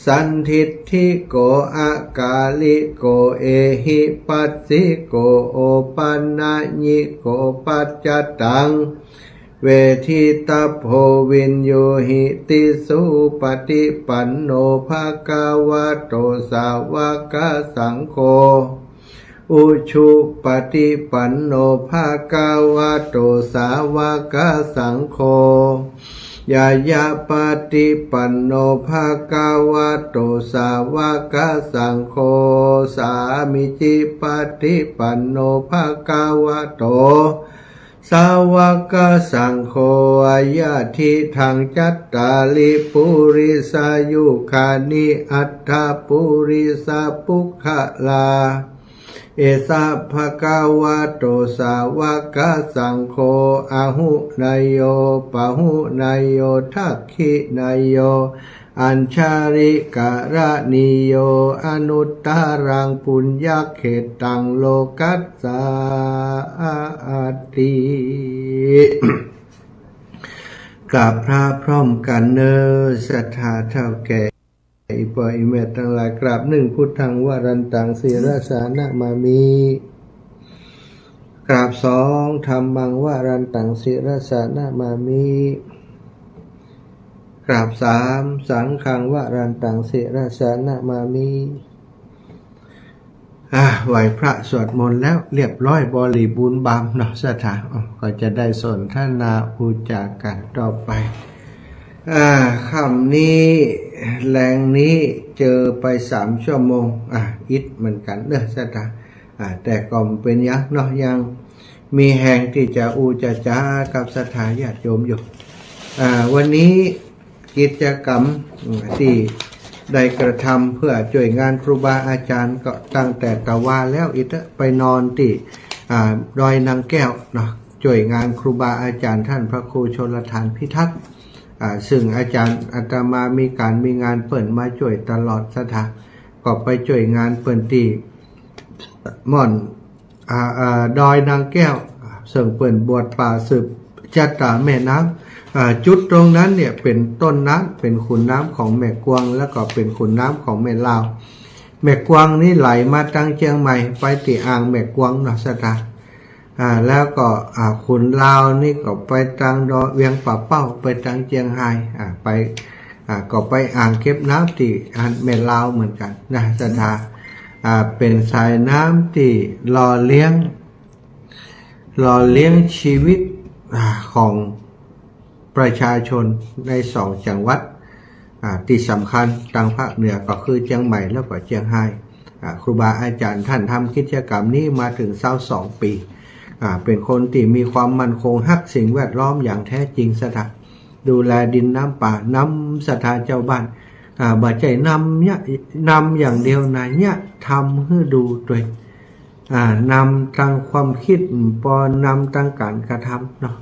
สันทิฏฐิโกอากาลิโกเอหิปัสสิโกโอปันนะญิโกปัจจตังเวทิตาโพวินโยหิติสุปฏิปันโนภควโตสาวกสังโฆอุชุปฏิปันโนภควโตสาวกสังโฆ ยายาปฏิปันโนภะคะวะโตสาวกสังโฆสามิจิปฏิปันโนภะคะวะโตสาวกสังโฆอาญาทิทังจัตตาลิปุริสายุคานิอัตถปุริสาปุคขลาเอสะภะคะวะโตสาวกสังโฆอะหุนายโยปะหุนายโยทักขินายโยอัญชาริกะระนิโยอนุตตรังปุญญเขตังโลกัสสาติ กราบพระพร้อมกันเนอศรัทธาเท่าแก่อิปอิเมตทั้งหลายกราบหนึ่งพุทธังวรันตังศิรสานะมามิกราบสองธรรมังวรันตังศิรสานะมามิกราบสามสังฆังวรันตังศิรสานะมามิไหวพระสวดมนต์แล้วเรียบร้อยบริบูรณ์บามเนาะศรัทธาก็จะได้สนทนาพูดจากันต่อไปค่ำนี้แรงนี้เจอไป3 ชั่วโมงอิดเหมือนกันเด้อศรัทธาแต่ก็เป็นยังเนาะยังมีแห่งที่จะจะจ้ากับศรัทธาญาติโยมอยู่วันนี้กิจกรรมที่ได้กระทำเพื่อช่วยงานครูบาอาจารย์ก็ตั้งแต่ตะวันแล้วอิตไปนอนที่ดอยนางแก้วเนาะช่วยงานครูบาอาจารย์ท่านพระครูชลทานพิทักษ์ซึ่งอาจารย์อาตมามีงานเปิ่นมาช่วยตลอดศรัทธาก็ไปช่วยงานเปิ่นที่ม่อนดอยนางแก้วซึ่งเปิ่นบวชป่าสืบจัตตาแม่น้ำจุดตรงนั้นเนี่ยเป็นต้นน้ำเป็นขุนน้ำของแม่กวางแล้วก็เป็นขุนน้ำของแม่ลาวแม่กวางนี่ไหลมาตั้งเชียงใหม่ไปที่อ่างแม่กวางเนาะศรัทธาแล้วก็ขุนลาวนี่ก็ไปทางดอยเวียงป่าเป้าไปทางเชียงไฮ้ไปก็ไปอ่างเก็บน้ำที่แม่ลาวเหมือนกันนะศรัทธาเป็นสายน้ำที่หล่อเลี้ยงชีวิตของประชาชนใน2 จังหวัดที่สำคัญทางภาคเหนือก็คือเชียงใหม่แล้วก็เชียงไฮ้ครูบาอาจารย์ท่านทำกิจกรรมนี้มาถึง22 ปีเป็นคนที่มีความมั่นคงรักสิ่งแวดล้อมอย่างแท้จริงศรัทธาดูแลดินน้ำป่าน้ำศรัทธาเจ้าบ้านบ่ใจนำอย่างเดียวนะเนี่ยทำให้ดูด้วยนำทางความคิดปอนำทางการกระทำเนาะ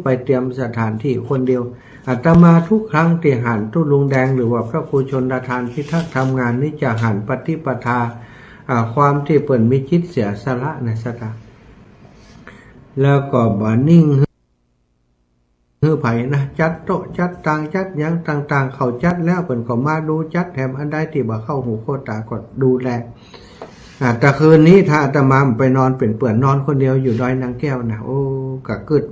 ไปเตรียมสถานที่คนเดียวอาตมาทุกครั้งที่หันตุลุงแดงหรือว่าพระครูชนทานพิทักษ์ทำงานนี่จะหันปฏิปทาความที่เปิ่นมีจิตเสียสละในศรัทธาแล้วก็บ่นิ่งฮือไผนะจัดโต๊ะจัดต่างจัดยังต่างๆเขาจัดแล้วเปิ่นก็มาดูจัดแถมอันใดที่บ่เข้าหูโคตาก็ดูแลแต่คืนนี้ถ้าอาตมาไปนอนเป็นเปื่อนนอนคนเดียวอยู่ดอยนางแก้วนะกะกึด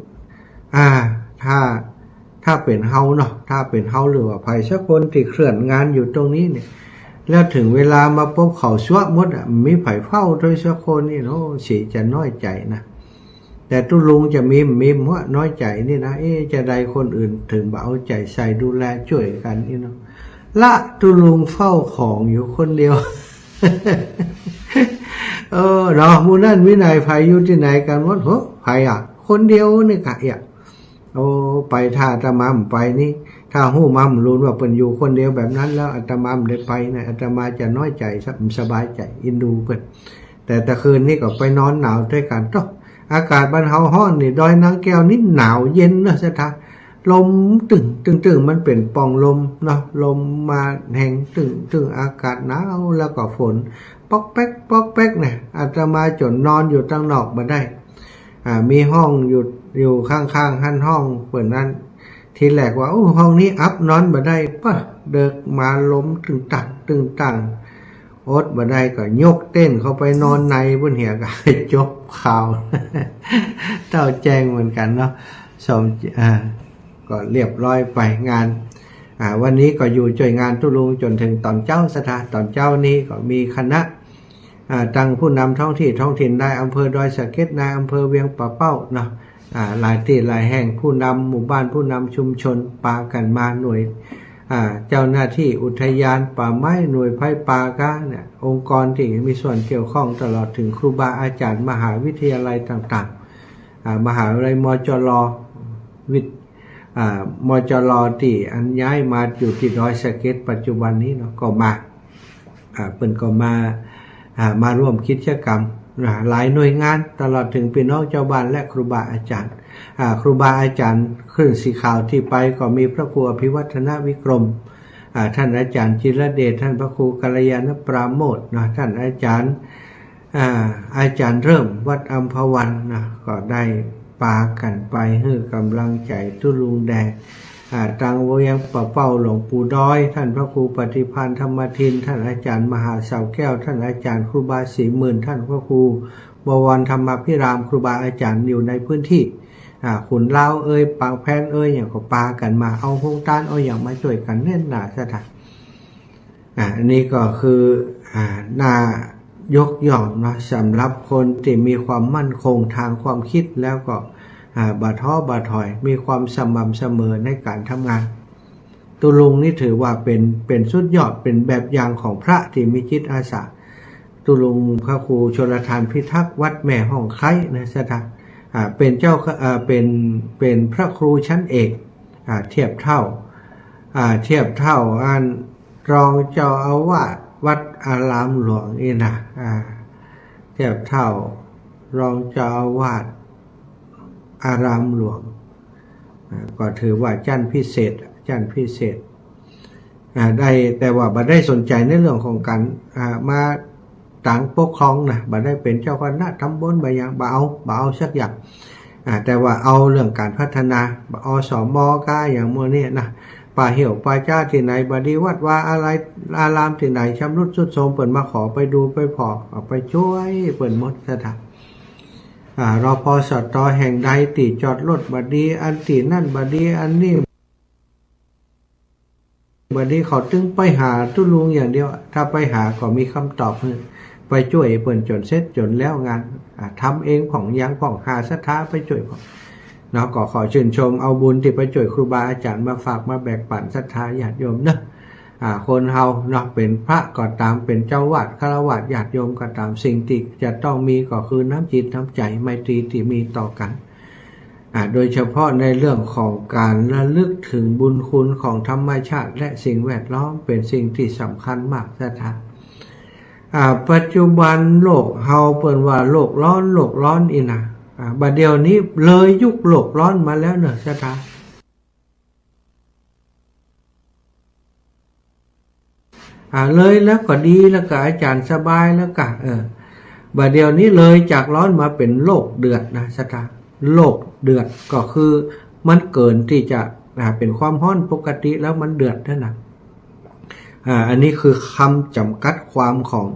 ถ้าเป็นเฮาเนาะถ้าเป็นเฮาหรือว่าไผสักคนที่เคลื่อนงานอยู่ตรงนี้เนี่ยแล้วถึงเวลามาพบเขาชั่วหมดมีไผเฝ้าโดยสักคนนี่เนาะสิจะน้อยใจนะแต่ตุลุงจะมีว่าน้อยใจนี่นะจะได้คนอื่นถึงบ่เอาใจใส่ดูแลช่วยกันนี่เนาะละตุลุงเฝ้าของอยู่คนเดียวเนาะมูนั่นวินัยไผอยู่ที่ไหนกันวะไผคนเดียวนี่กะไปถ้าอาตมาไปนี่ถ้าหู้มั่มรู้ว่าเพิ่นอยู่คนเดียวแบบนั้นแล้วอาตมาได้ไปนะอาตมาจะน้อยใจสบายใจอินดูเพิ่นแต่คืนนี้ก็ไปนอนหนาวด้วยกันอากาศบ้านเฮาฮ้อนนี่ดอยนางแก้วนี่หนาวเย็นนะศรัทธาลมตึงมันเป็นปองลมเนาะลมมาแห้งตึงอากาศหนาวแล้วก็ฝนปอกแป๊กเนี่ยอาตมาจนนอนอยู่ตั้งนอกมาได้มีห้องอยู่ข้างๆหันห้องเปิดนั้นทีแรกว่าห้องนี้อัพนอนมาได้ป่ะเดิกมาล้มตึงตังอดมาได้ก็ยกเต้นเข้าไปนอนในบนเหียก็จบข่าวเต้าแจ้งเหมือนกันเนาะก็เรียบร้อยไปงานวันนี้ก็อยู่ช่วยงานตุลุงจนถึงตอนเจ้าสถานตอนเจ้านี้ก็มีคณะตั้งผู้นำท้องถิ่นได้อำเภอดอยสะเก็ดนายอำเภอเวียงป่าเป้าเนาะ หลายที่หลายแห่งผู้นำหมู่บ้านผู้นำชุมชนปากันมาหน่วยเจ้าหน้าที่อุทยานป่าไม้หน่วยไผ่ป่าก้าเนี่ยองค์กรที่มีส่วนเกี่ยวข้องตลอดถึงครูบาอาจารย์มหาวิทยาลัยต่างๆมหาวิทยาลัยมจรมจรที่อันย้ายมาอยู่ที่ดอยสะเก็ดปัจจุบันนี้เนาะก็มาเพิ่นก็มาร่วมกิจกรรมหลายหน่วยงานตลอดถึงพี่น้องเจ้าบ้านและครูบาอาจารย์ครูบาอาจารย์ขึ้นสีขาวที่ไปก็มีพระครูอภิวัฒนวิกรมท่านอาจารย์จิรเดชท่านพระครูกัลยาณปราโมทย์นะท่านอาจารย์เริ่มวัดอัมพวันนะก็ได้ปากันไปให้กำลังใจตุลุงแดงตังโวยังป่าเป้าหลวงปู่ด้อยท่านพระครูปฏิพันธ์ธรรมทินท่านอาจารย์มหาเสาแก้วท่านอาจารย์ครูบาศรีหมื่นท่านพระครูบวรธรรมพิรามครูบาอาจารย์อยู่ในพื้นที่ขุนเล้าปางแพนอย่างก็ปากันมาเอาโครงการอย่างมาช่วยกันเน่นหนาสถานอันนี้ก็คือน่ายกย่องนะสำหรับคนที่มีความมั่นคงทางความคิดแล้วก็บาท้อบาถอยมีความสม่ำเสมอในการทำงานตุลุงนี่ถือว่าเป็นสุดยอดเป็นแบบอย่างของพระที่มีจิตอาสาตุลุงพระครูชลทานพิทักษ์วัดแม่ห้องไคร้นะสถานเป็นเจ้าเป็นพระครูชั้นเอกเทียบเท่าอันรองเจ้าอาวาสวัดอารามหลวงนี่นะเทียบเท่ารองเจ้าอาวาสอารามหลวงก็ถือว่าชั้นพิเศษได้แต่ว่าบ่ได้สนใจในเรื่องของการมาต่างปกครองนะบ่ได้เป็นเจ้าคณะตำบลบ่อย่างบ่เอาสักอย่างแต่ว่าเอาเรื่องการพัฒนาอสมกาอย่างมื้อนี้นะป่าเหี่ยวป่าจ้าที่ไหนบดีวัดว่าอะไรอารามที่ไหนชำรุดทรุดโทรมเปิ่นมาขอไปดูไปพอเอาไปช่วยเปิ่นหมดสถานรพสตแห่งใดติจอดรถบดีอันตินั่นบดีอันนี้บดีเขาตึงไปหาตุลุงอย่างเดียวถ้าไปหาก็มีคำตอบไปช่วยเปิ่นจนเสร็จจนแล้วงานทำเองของยังของหาศรัทธาไปช่วยของเนาะก็ขอชื่นชมเอาบุญที่ไปช่วยครูบาอาจารย์มาฝากมาแบ่งปันศรัทธาญาติโยมนะคนเฮาเนาะเป็นพระก็ตามเป็นเจ้าวาดฆราวาสญาติโยมก็ตามสิ่งที่จะต้องมีก็คือน้ำจิตน้ำใจไมตรีที่มีต่อกันโดยเฉพาะในเรื่องของการระลึกถึงบุญคุณของธรรมชาติและสิ่งแวดล้อมเป็นสิ่งที่สำคัญมากศรัทธาปัจจุบันโลกเฮาเปิ้นว่าโลกร้อนอีนะบัดเดี๋ยวนี้เลยยุคโลกร้อนมาแล้วเนอะศรัทธาเลยแล้วก็ดีแล้วก็อาจารย์สบายแล้วก็บัดเดี๋ยวนี้เลยจากร้อนมาเป็นโลกเดือดนะศรัทธาโลกเดือดก็คือมันเกินที่จะเป็นความร้อนปกติแล้วมันเดือดนั่นนะอันนี้คือคำจำกัดความของ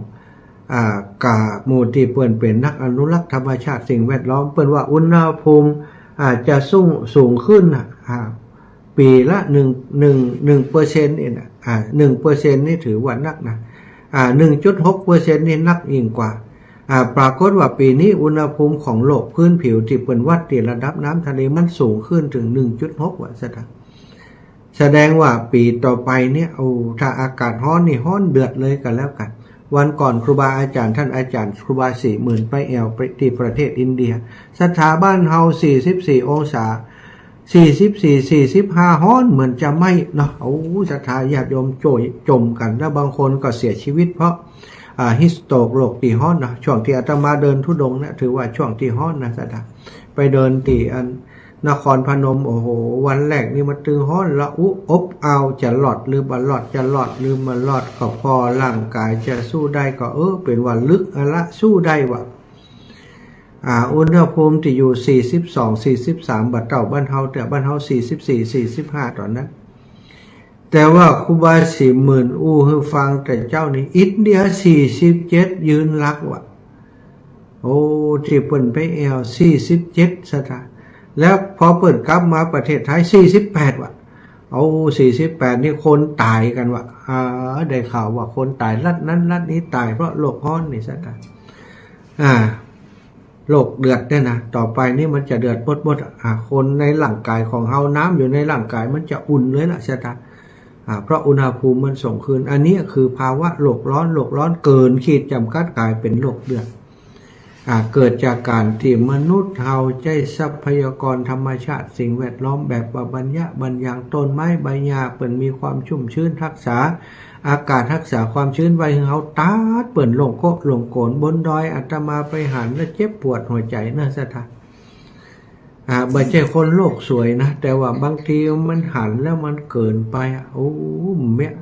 กาหมู่ที่เปิ้นเป็นนักอนุรักษ์ธรรมชาติสิ่งแวดล้อมเปิ้นว่าอุณหภูมิจะสูงขึ้นปีละ1% นี่นะ1% นี่ถือว่านักนะ1.6% นี่นักยิ่งกว่าปรากฏว่าปีนี้อุณหภูมิของโลกพื้นผิวที่เปิ้นวัดที่ระดับน้ำทะเลมันสูงขึ้นถึง 1.6 ว่าแสดงว่าปีต่อไปเนี่ยถ้าอากาศร้อนนี่ร้อนเดือดเลยกันแล้วกันวันก่อนครูบาอาจารย์ท่านอาจารย์ครูบา40,000ไปไปที่ประเทศอินเดียสถาบันเฮา44องศา44-45ร้อนเหมือนจะไม่เนาะศรัทธาญาติโยมจมกันแล้วบางคนก็เสียชีวิตเพราะฮิสโตรกโรคที่ร้อนนะช่วงที่อาตมาเดินธุดงค์นะถือว่าช่วงที่ร้อนนะศรัทธาไปเดินที่นครพนมวันแรกนี่มันตึงฮ้อนละอบเอาจะหลอดหรือบ่หลอดจะหลอดหรือมันหลอดก็พอร่างกายจะสู้ได้ก็เป็นว่าลึกละสู้ได้ว่ะอุณหภูมิที่อยู่42-43บัดเก่าบ้านเฮาแต่บ้านเฮา44-45ตอนนั้นแต่ว่าครูบา40,000ให้ฟังแต่เจ้านี่อินเดีย47ยืนรักว่ะที่เปิ้นไป47สถานแล้วพอเปิดกลับมาประเทศไทย48ว่ะ48นี่คนตายกันว่ะได้ข่าวว่าคนตายรัฐนั้นรัฐนี้ตายเพราะโลกร้อนนี่ซะ โรคเดือดเนี่ยนะต่อไปนี่มันจะเดือดบดคนในร่างกายของเฮาน้ำอยู่ในร่างกายมันจะอุ่นเลยล่ะใช่ไหมเพราะอุณหภูมิมันส่งคืนอันนี้คือภาวะโลกร้อนเกินขีดจำกัดกลายเป็นโรคเดือดเกิดจากการที่มนุษย์เฮาใช้ทรัพยากรธรรมชาติสิ่งแวดล้อมแบบบรรยางต้นไม้ใบหญ้าเปิ่นมีความชุ่มชื้นรักษาอากาศรักษาความชื้นไว้ให้เฮาตาดเปิ่นลงโกนบนดอยอาตมาไปหันแล้วเจ็บปวดหัวใจเนอะสถานไม่ใช่คนโลกสวยนะแต่ว่าบางทีมันหันแล้วมันเกินไปโอ้เมีย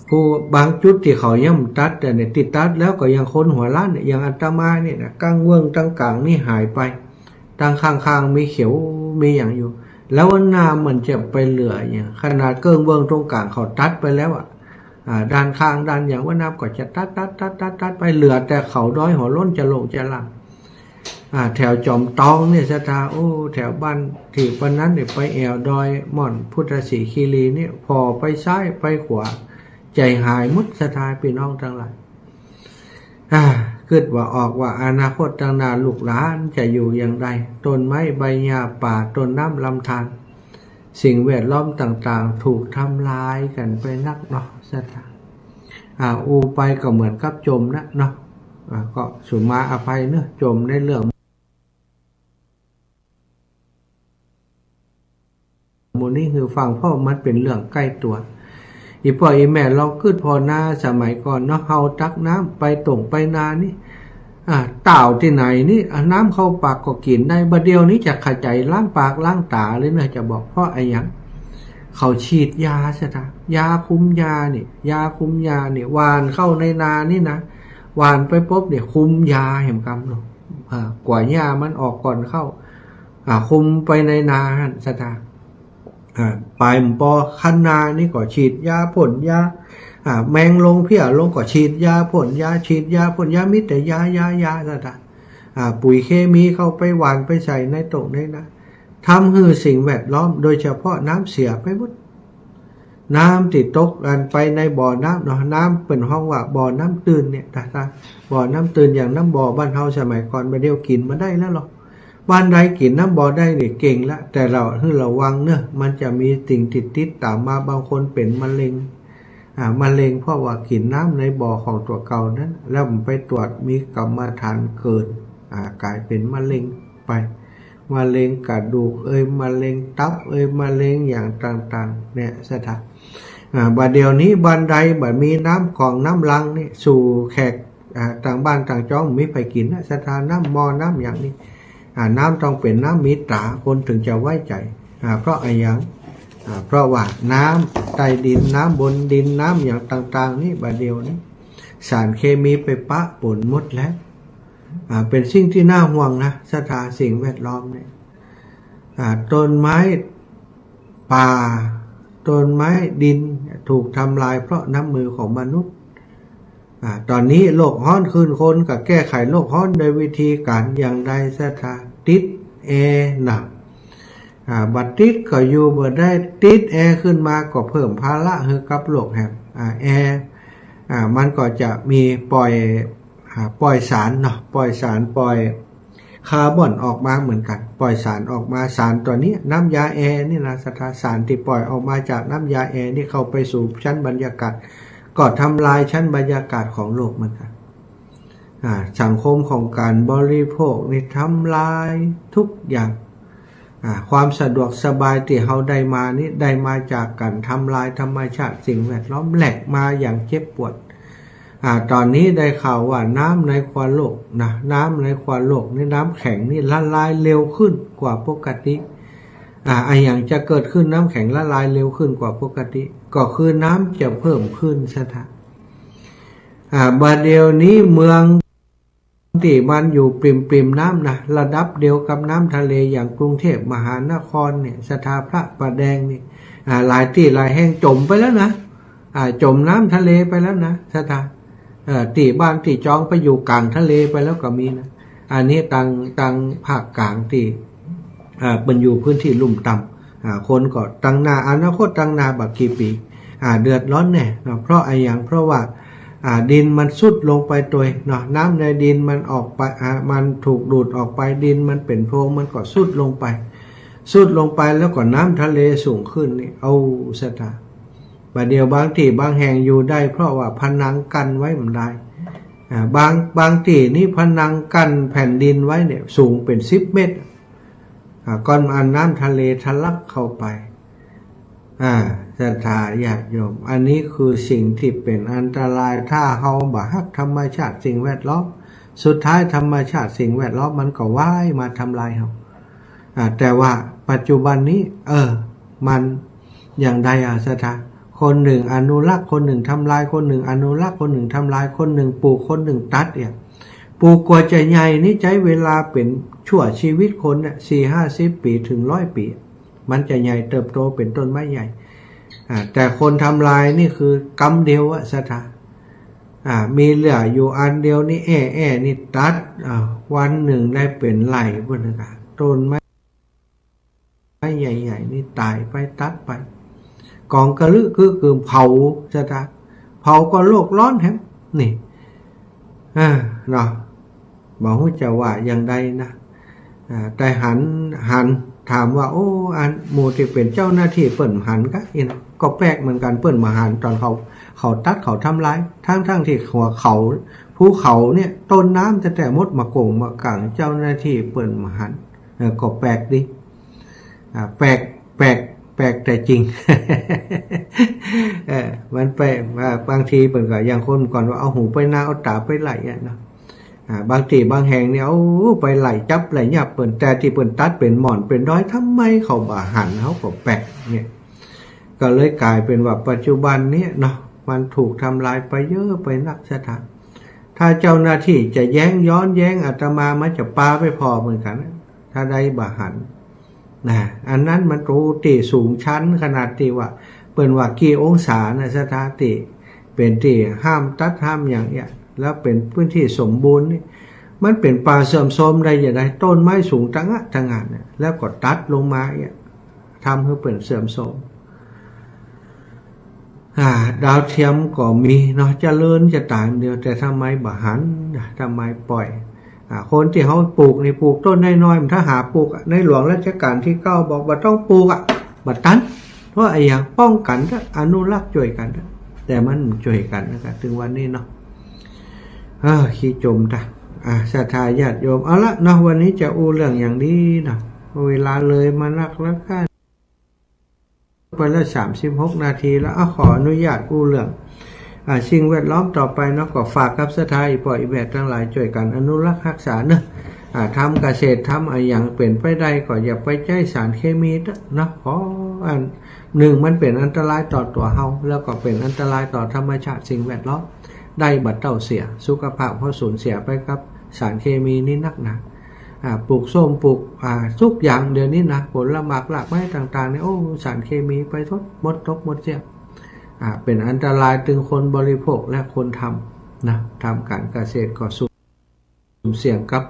ผู้บางจุดที่เขายังตัดแต่เนี่ยติดตัดแล้วก็ยังคนหัวล้านเนี่ยอย่างอาตมาเนี่ยนะกลางเวิ้งตั้งกลางนี่หายไปตั้งข้างมีเขียวมีอย่างอยู่แล้ววันหน้ามันจะไปเหลืออย่างขนาดเกิ้งเวิ้งตรงกลางเขาตัดไปแล้วด้านข้างด้านอย่างว่าน้ำก็จะตัดไปเหลือแต่เขาด้อยหัวล้นจะลงจะหลังแถวจอมตองเนี่ยสถาโอ้แถวบ้านที่วันนั้นเนี่ยไปแอวดอยม่อนพุทธศรีคีรีเนี่ยพอไปซ้ายไปขวาใจหายมุดสถาพี่น้องทั้งหลายคิดว่าออกว่าอนาคตต่างหน้าลูกหลานจะอยู่อย่างไรต้นไม้ใบหญ้าป่าต้นน้ำลำธารสิ่งแวดล้อมต่างๆถูกทำลายกันไปนักเนาะสถาอูไปก็เหมือนกับจมนะเนาะก็สุมาอภัยเนอะจมในเรื่องมูนี่คือฟังเพราะมันเป็นเรื่องใกล้ตัวอีพ่ออีแม่เราขึ้นพอหน้าสมัยก่อนเนาะเฮาตักน้ำไปตรงไปนานี่เต่าที่ไหนนี่น้ำเข้าปากก็กินได้บัดเดียวนี้จะขจายล้างปากล้างตาเลยนะจะบอกเพราะไอ้ยังเขาฉีดยาใช่ไหมยาคุมยาเนี่ยวานเข้าในนานี่นะวานไปปุ๊บเนี่ยคุมยาเห็นกำหรอกว่าหญ้ามันออกก่อนเข้าคุมไปในนาใช่ไหมปลายปอคันนานี่ก็ฉีดยาพ่นยาแมงลงเพี้ยลงก็ฉีดยาพ่นยาฉีดยาพ่นยามิแต่ยาซะตาปุ๋ยเคมีเข้าไปหวานไปใส่ในตรงนี้นะทำให้สิ่งแวดล้อมโดยเฉพาะน้ำเสียไปหมดน้ำติดตกกันไปในบ่อน้ำเนาะน้ำเป็นห้องว่าบ่อน้ำตื้นเนี่ยตาบ่อน้ำตื้นอย่างน้ำบ่อบ้านเฮาสมัยก่อนไปเดียวกินมาได้แล้วหรอบ้านใดกินน้ำบ่อได้เนี่ยเก่งละแต่เราให้ระวังเนอะมันจะมีสิ่งติดตามมาบางคนเป็นมะเร็งมะเร็งเพราะว่ากินน้ำในบ่อของตัวเก่านั้นแล้วไปตรวจมีกรรมฐานเกิดกลายเป็นมะเร็งไปมะเร็งกระดูกมะเร็งตับมะเร็งอย่างต่างๆเนี่ยสถานบัดเดี๋ยวนี้บ้านใดบัดมีน้ำของน้ำลังนี่สู่แขกต่างบ้านต่างจ้องมีไปกินนะสถานน้ำมอน้ำอย่างนี้น้ำต้องเป็นน้ำมิตรคนถึงจะไว้ใจเพราะอะไรอย่างเพราะว่าน้ำใต้ดินน้ำบนดินน้ำอย่างต่างๆนี่บัดเดียวนี้สารเคมีไปปะปนหมดแล้วเป็นสิ่งที่น่าห่วงนะสถานสิ่งแวดล้อมเนี่ยต้นไม้ป่าต้นไม้ดินถูกทำลายเพราะน้ำมือของมนุษย์ตอนนี้โลกร้อนคืนคนกับแก้ไขโลกร้อนโดยวิธีการอย่างใดสถานติดแอร์หนักบัดติดก็อยู่บ่ได้ติดแอร์ขึ้นมาก็เพิ่มภาระให้กับโลกแห่งแอร์มันก็จะมีปล่อยสารเนาะปล่อยคาร์บอนออกมาเหมือนกันปล่อยสารออกมาสารตัวนี้น้ำยาแอร์นี่นะสารที่ปล่อยออกมาจากน้ำยาแอร์นี่เข้าไปสู่ชั้นบรรยากาศก็ทำลายชั้นบรรยากาศของโลกเหมือนกันสังคมของการบริโภคนี่ทำลายทุกอย่างความสะดวกสบายที่เราได้มานี่ได้มาจากการทำลายธรรมชาติสิ่งแวดล้อมแหลกมาอย่างเจ็บปวดตอนนี้ได้ข่าวว่าน้ำในขั้วโลกนะน้ำในขั้วโลกนี่น้ำแข็งนี่ละลายเร็วขึ้นกว่าปกติอย่างจะเกิดขึ้นน้ำแข็งละลายเร็วขึ้นกว่าปกติก็คือน้ำจะเพิ่มขึ้นสถานบัดเดียวนี้เมืองที่มันอยู่ปริมน้ำนะระดับเดียวกับน้ำทะเลอย่างกรุงเทพมหานครเนี่ยสถาพระประแดงนี่หลายที่หลายแห่งจมไปแล้วนะจมน้ำทะเลไปแล้วนะสถานตีบ้านตีจองไปอยู่กลางทะเลไปแล้วก็มีนะอันนี้ตังภาคกลางที่เป็นอยู่พื้นที่ลุ่มต่ำคนก็ตั้งนาอนาคตตั้งนาบักกี่ปีเดือดร้อนแน่เพราะอะไรอย่างเพราะว่า ดินมันสุดลงไปตัวเนาะน้ำในดินมันออกไปมันถูกดูดออกไปดินมันเป็นโพรงมันก็สุดลงไปแล้วก็น้ำทะเลสูงขึ้นนี่เอาสตาบัดเดียวบางที่บางแห่งอยู่ได้เพราะว่าผนังกั้นไว้มันได้บางที่นี่ผนังกั้นแผ่นดินไว้เนี่ยสูงเป็น10 เมตรก้อนน้ำทะเลทะลักเข้าไปศรัทธาญาติโยมอันนี้คือสิ่งที่เป็นอันตรายถ้าเฮาบ่ฮักธรรมชาติสิ่งแวดล้อมสุดท้ายธรรมชาติสิ่งแวดล้อมมันก็ว่ายมาทำลายเฮาแต่ว่าปัจจุบันนี้มันอย่างใดศรัทธาคนหนึ่งอนุรักษ์คนหนึ่งทำลายคนหนึ่งอนุรักษ์คนหนึ่งทำลายคนหนึ่งปลูกคนหนึ่งตัดเนี่ยปลูกกว่าจะใหญ่นี่ใช้เวลาเป็นชั่วชีวิตคนเนี่ย40-50 ปีถึง100 ปีมันจะใหญ่เติบโตเป็นต้นไม้ใหญ่แต่คนทำลายนี่คือกรรมเดียวศรัทธามีเหลืออยู่อันเดียวนี่นี่ตัดวันหนึ่งได้เป็นไร่บนอากาศต้นไม้ใหญ่ๆนี่ตายไปตัดไปกองกระลือคือเผาศรัทธาเผาก็โลกร้อนแฮมนี่เนาะบอกว่าจะว่าอย่างใดนะแต่หันถามว่าโอ้อันหมู่ที่เป็นเจ้าหน้าที่เปิ่นหันก็แปลกเหมือนกันเปิ่นมาหันตอนเขาตัดเขาทำร้ายทั้งที่หัวเขาภูเขาเนี่ยต้นน้ำแต่มดมาโกงมากังเจ้าหน้าที่เปิ่นมาหันก็แปลกดิแปลกแต่จริง มันแปลกบางทีเปิ่นก็อย่างคนก่อนว่าเอาหูไปนาเอาตาไปไหลเนาะบางทีบางแห่งเนี่ยไปไหลจับไหลหยับเปิ่นแต่ที่เปิ่นตัดเป็นหม่อนเป็นร้อยทำไมเขาบ่หันเขาก็แปลกเนี่ยก็เลยกลายเป็นว่าปัจจุบันนี้เนาะมันถูกทำลายไปเยอะไปนักสถานถ้าเจ้าหน้าที่จะย้อนแย้งอาตมามันจะปาไปพอเหมือนกันถ้าได้บ่หันอันนั้นมันรู้ตีสูงชั้นขนาดที่ว่าเปิ่นว่ากี่องศาสถานที่เป็นที่ห้ามตัดห้ามอย่างเงี้ยแล้วเป็นพื้นที่สมบูรณ์นี่มันเป็นป่าเสื่อมโทรมได้อย่างไรต้นไม้สูงตั้งงานเนี่ยแล้วก็ตัดลงมาเนี่ยทำให้เป็นเสื่อมโทรมดาวเทียมก็มีเนาะเจริญจะตายเดียวแต่ทำไมบ่หันทำไมปล่อยคนที่เขาปลูกนี่ปลูกต้นน้อยๆถ้าหาปลูกในหลวงรัชกาลที่9บอกว่าต้องปลูกบัดตันเพราะไอ้อย่างป้องกันอนุรักษ์ช่วยกันแต่มันช่วยกันนะครับถึงวันนี้เนาะขี้จมศรัทธาญาติโยมเอาละเนาะวันนี้จะอู้เรื่องอย่างนี้นะเวลาเลยมานักแล้วกันไปแล้ว36 นาทีแล้วขออนุญาตอู้เรื่องสิ่งแวดล้อมต่อไปเนาะก็ฝากกับศรัทธาปล่อยแบบทั้งหลายช่วยกันอนุรักษ์รักษาเนาะทำเกษตรทำอย่างเป็นไปได้ก็อย่าไปใช้สารเคมีเนาะขอหนึ่งมันเป็นอันตรายต่อตัวเฮาแล้วก็เป็นอันตรายต่อธรรมชาติสิ่งแวดล้อมได้บัดเต้าเสียสุขภาพเพราะสูญเสียไปกับสารเคมีนี่นักหนาปลูกส้มปลูกทุกอย่างเดี๋ยวนี้นะผลไม้หลากไม้ต่างๆเนี่ยสารเคมีไปทดหมดเสียเป็นอันตรายถึงคนบริโภคและคนทำนะทำการเกษตรก็สุ่มเสี่ยงกับ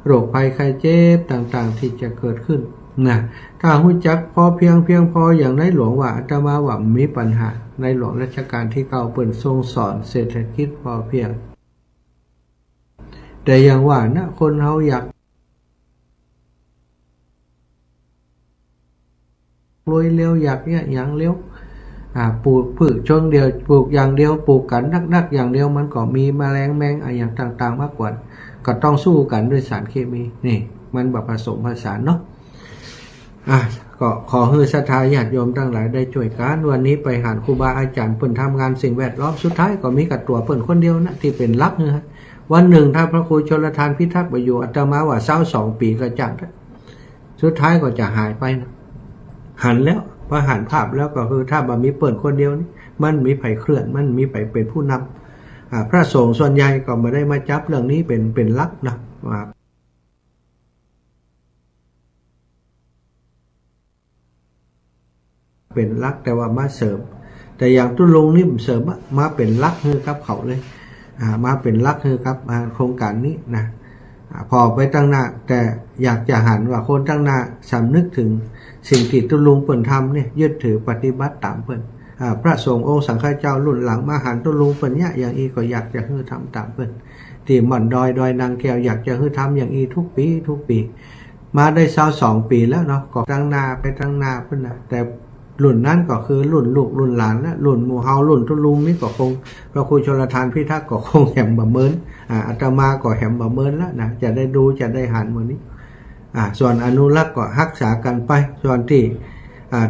โรคภัยไข้เจ็บต่างๆที่จะเกิดขึ้นนะถ้ารู้จักพอเพียงพออย่างในหลวงว่าอาตมาว่ามีปัญหาในหลวงรัชกาลที่9เปิ่นทรงสอนเศรษฐกิจพอเพียงแต่อย่างว่านะคนเฮาอยากรวยเร็วอยากเนี่ยอย่างเร็วปลูกพืชชนเดียวปลูกอย่างเดียวปลูกกันนักอย่างเดียวมันก็มีแมลงแมงอย่างต่างๆมากกว่าก็ต้องสู้กันด้วยสารเคมีนี่มันแบบผสมผสานเนาะก็ขอให้ศรัทธาญาติโยมทั้งหลายได้ช่วยกันวันนี้ไปหาครูบาอาจารย์เพิ่นทำงานสิ่งแวดล้อมสุดท้ายก็มีกับตัวเพิ่นคนเดียวนะที่เป็นลักนะวันหนึ่งถ้าพระครูชลทานพิทักษ์ไปอยู่อาตมาว่า22 ปีก็จัดสุดท้ายก็จะหายไปนะหันแล้วพอหันภาพแล้วก็คือถ้าบ่มีเปิ่นคนเดียวนี่มันมีไผเคลื่อนมันมีไผเป็นผู้นำพระสงฆ์ส่วนใหญ่ก็ไม่ได้มาจับเรื่องนี้เป็นลักนะเป็นลักแต่ว่ามาเสริมแต่อย่างตุลงนี่เสริมมาเป็นลักคือครับเขาเลยมาเป็นลักคือครับโครงการนี้นะพอไปตั้งหน้าแต่อยากจะหันว่าคนตั้งหน้าสำนึกถึงสิ่งที่ตุลุงเปิ่นทำเนี่ยยึดถือปฏิบัติตามเปิ่น พระสงฆ์องค์สังฆเจ้ารุ่นหลังมาหันตุลุงเปิ้นเนี่ยอย่างอีก็อยากจะให้ทำตามเปิ้นที่หม่อนดอยนางแก้วอยากจะให้ทำอย่างอีทุกปีมาได้22 ปีแล้วเนาะก็ตั้งหน้าไปตั้งหน้าเพิ่นนะแต่รุ่นนั้นก็คือรุ่นลูกรุ่นหลานและรุ่นหมู่เฮารุ่นตุลุงนี่ก็คงพระครูชลทานพิทักษ์ก็คงแหมบ่เมินอาตมาก็แหมบ่เมินแล้วนะจะได้ดูจะได้หันมื้อนี้ส่วนอนุรักษ์ก็รักษากันไปส่วนที่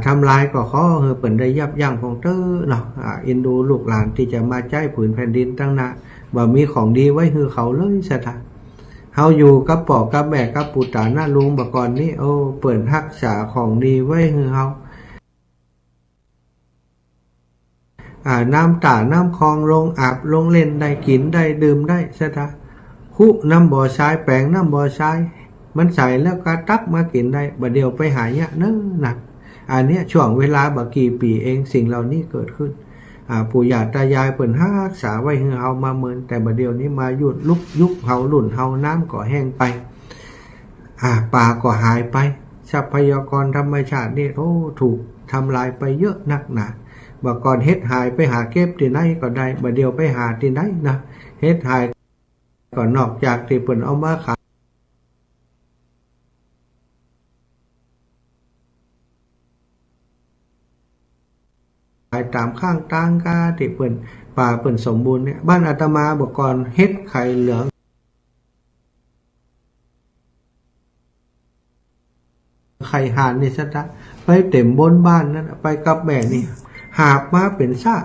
ทำลายก็ขอให้เปิ่นได้ยับยั้งของเตอเนาะอินดูลูกหลานที่จะมาใจผืนแผ่นดินตั้งหน้าบ่มีของดีไว้ให้เขาเลยซะท่าเฮาอยู่กับพ่อกับแม่กับปู่ตาน้าลุงบ่ก่อนนี้เปิ่นรักษาของดีไว้ให้เฮาน้ำตาน้ำคลองลงอาบลงเล่นได้กินได้ดื่มได้ซะท่าคุน้ำบ่อทรายแปลงน้ำบ่อทรายมันใส่แล้วก็ตักมากินได้บ่เดียวไปหายะเน้อหนักอันเนี้ยช่วงเวลาบ่กี่ปีเองสิ่งเหล่านี้เกิดขึ้นปู่ย่าตายายเพิ่นรักษาไว้ให้เฮามาเมินแต่บัดเดี๋ยวนี้มายุคเฮารุ่นเฮาน้ำก็แห้งไปป่าก็หายไปทรัพยากรธรรมชาตินี่ถูกทำลายไปเยอะนักหนาบ่ก่อนเฮ็ดหายไปหาเก็บที่ไหนก็ได้บัดเดี๋ยวไปหาที่ไหนนะเฮ็ดหายก็นอกจากที่เพิ่นเอามาขายตามข้างต่างกาที่เปิ้นป่าเปิ้นสมบูรณ์เนี่ยบ้านอาตมาบอกก่อนเฮ็ดไข่เหลืองไข่ห่านนี่ซะจ้ะไปเต็มบนบ้านนั่นไปกับแม่นี่หาบมาเป็นซ่า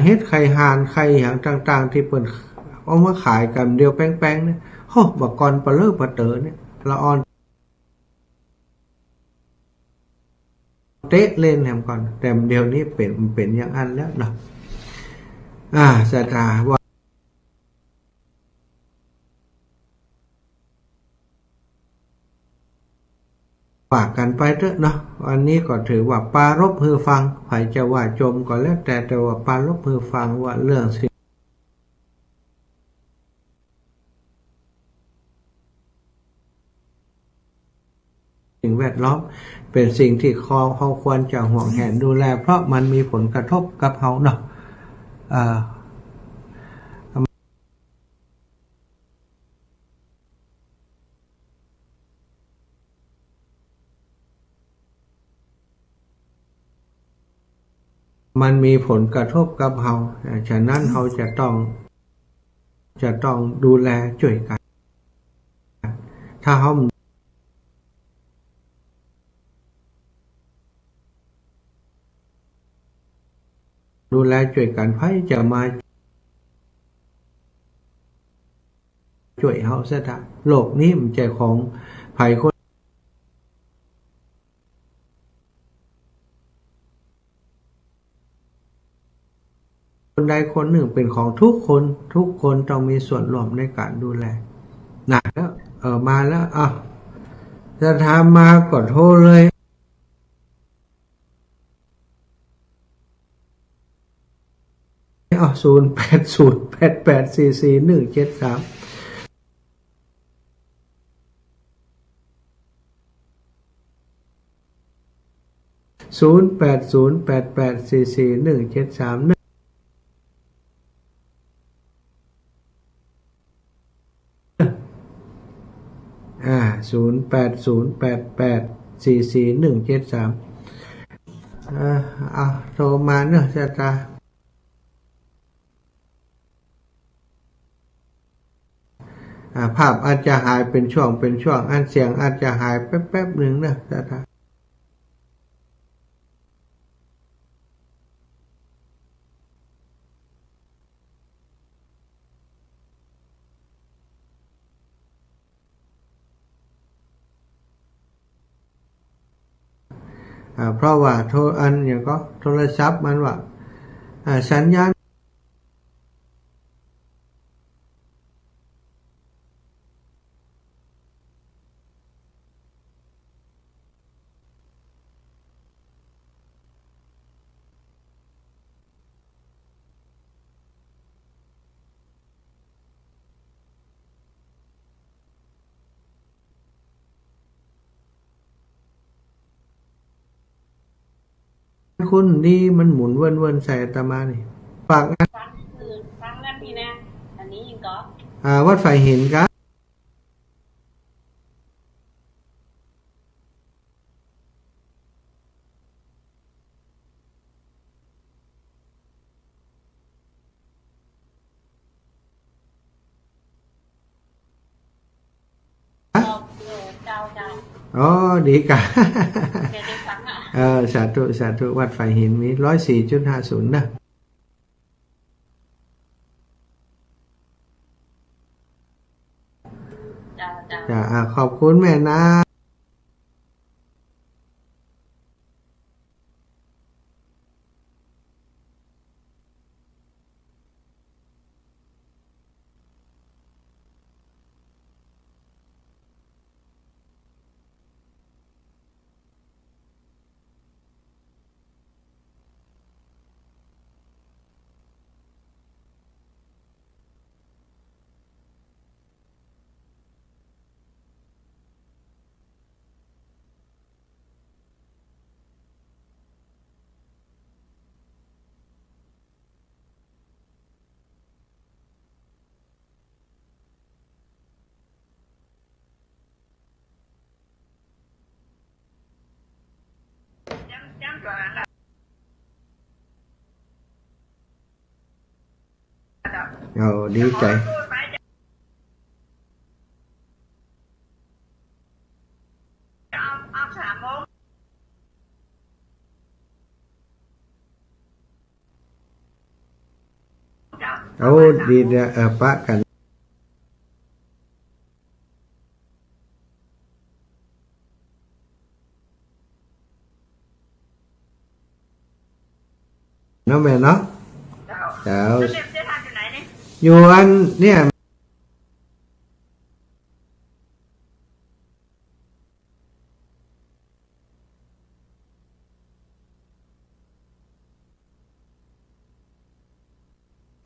เฮ็ดไข่ห่านไข่อย่างต่างๆที่เปิ้นเอามาขายกันเดียวแป้งๆเนี่ยบอกก่อนปะเลอะปะเต๋อเนี่ยละอ่อนเตะเล่นแหมก่อนแต่เดี๋ยวนี้เป็นอย่างอันแล้วเนาะสถาว่าฝากกันไปเถอะเนาะวันนี้ก็ถือว่าปารภฮือฟังใครจะว่าจมก็แล้วแต่ว่าปารภฮือฟังว่าเรื่องสิ่งแวดล้อมเป็นสิ่งที่เขาควรจะห่วงแหนดูแลเพราะมันมีผลกระทบกับเขาเนาะมันมีผลกระทบกับเขาฉะนั้นเขาจะต้องดูแลช่วยกันถ้าเขาดูแลช่วยกันไผจะมาช่วยเฮาซะท่าโลกนี้มันใจของไผคนใดคนหนึ่งเป็นของทุกคนต้องมีส่วนร่วมในการดูแลนะแล้วมาแล้วจะถามมาก็โทรเลย080884417308088441730808844173โทรมาเนอะจะตาภาพอาจจะหายเป็นช่วงอันเสียงอาจจะหายแป๊บหนึ่งนะจะตาเพราะว่าอย่างก็โทรศัพท์มันว่าสัญญาณ คุณดีมันหมุนเวินใส่อาตมานี่ฝากงาน ฟังนั่นพี่นะอันนี้ยิงก็ วัดไฟหินครับเจ้า อ๋อดีกะ เดี๋ยวได้ฟังสาธุวัดไฟหินมี104.50นะจะขอบคุณแม่นะดีใจดีเด้อปะกันเนาะแม่เนาะเจ้าอยู่อันเนี่ย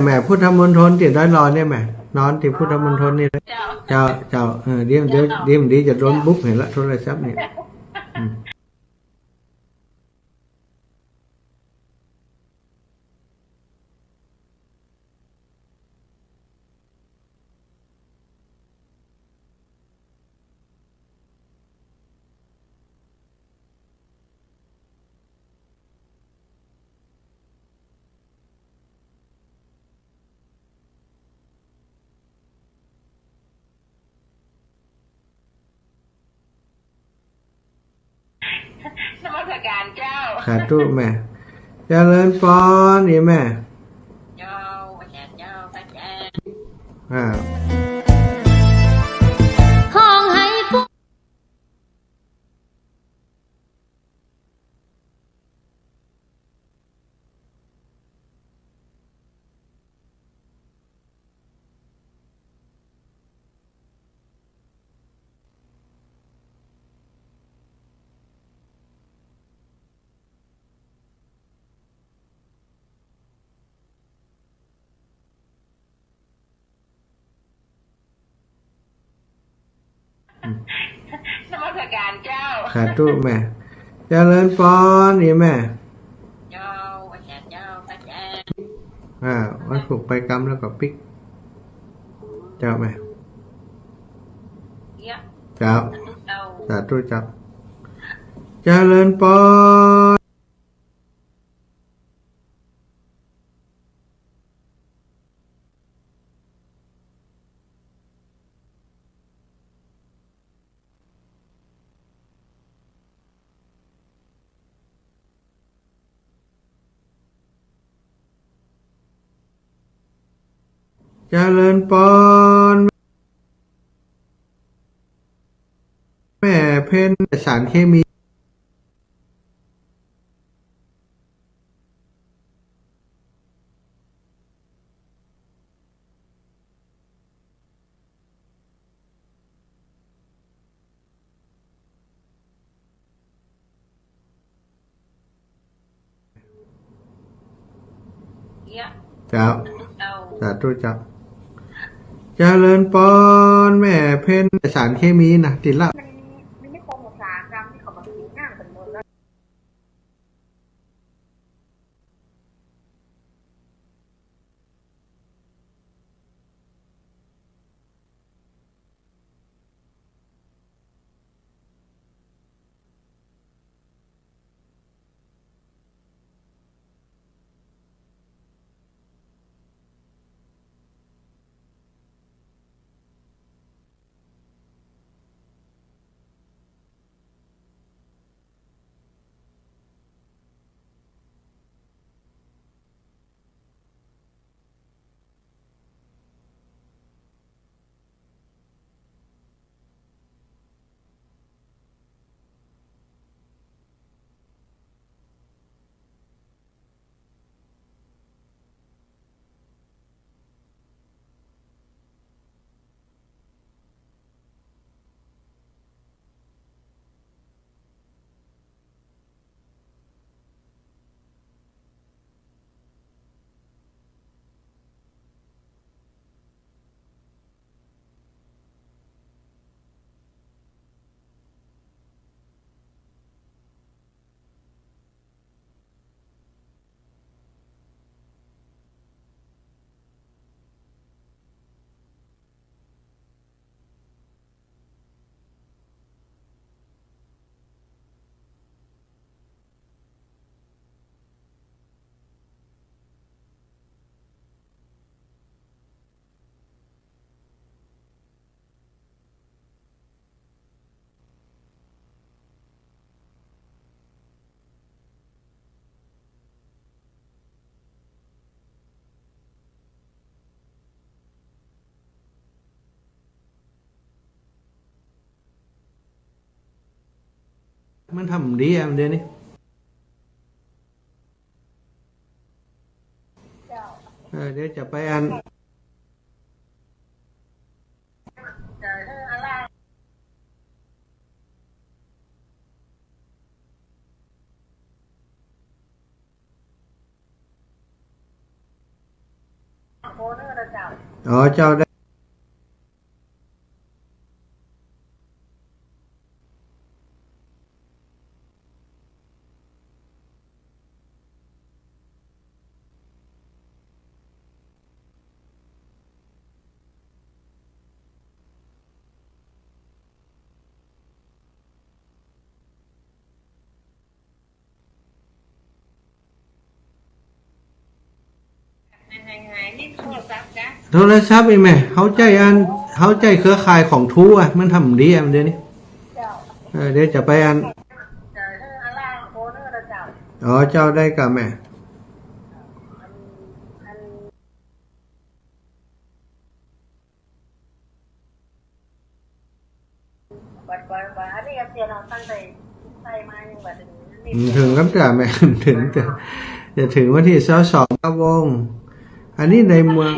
แม่พุทธมณฑลที่ได้รอเนี่ยแม่นอนที่พุทธมณฑลนี่เลยเจ้าเดี๋ยวดีจะโดนบุ๊กเห็นละโทรศัพท์นี่นมัสการเจ้าสาธุแม่เจริญพรนี่แม่เจ้าอาจารย์เจ้าอาจารย์ห้องให้ผู้นมัสการเจ้าสาธุแม่เจริญพรนี่แม่เจ้าอาจารย์เจ้าอาจารย์วันศุกร์ไปกรรมแล้วก็ปิกเจ้าแม่เจ้าสาธุเจ้าเจริญพรเจริญพรแม่เพ่นสารเคมีเจ้าสาธุเจ้าเจริญพรแม่เพ่นสารเคมีนะติดละมันไม่คงอุตสาหกรรมที่เขามาทิ้งหน้ากันหมดแล้ว มันทำดีอ่ะเดี๋ยวนี้เดี๋ยวจะไปอันอ๋อเจ้าได้นี่โทรศัพท์จ้ะโทรศัพท์อีแม่เขาใจอันเขาใจเครือข่ายของทูอ่ะมันทำดีอ่ะเดี๋ยวนี้เดี๋ยวจะไปอันอ๋อเจ้าได้กับแม่ถึงกับจ่าแม่ถึงจะถึงวันที่22ครับวงอันนี้ในเมือง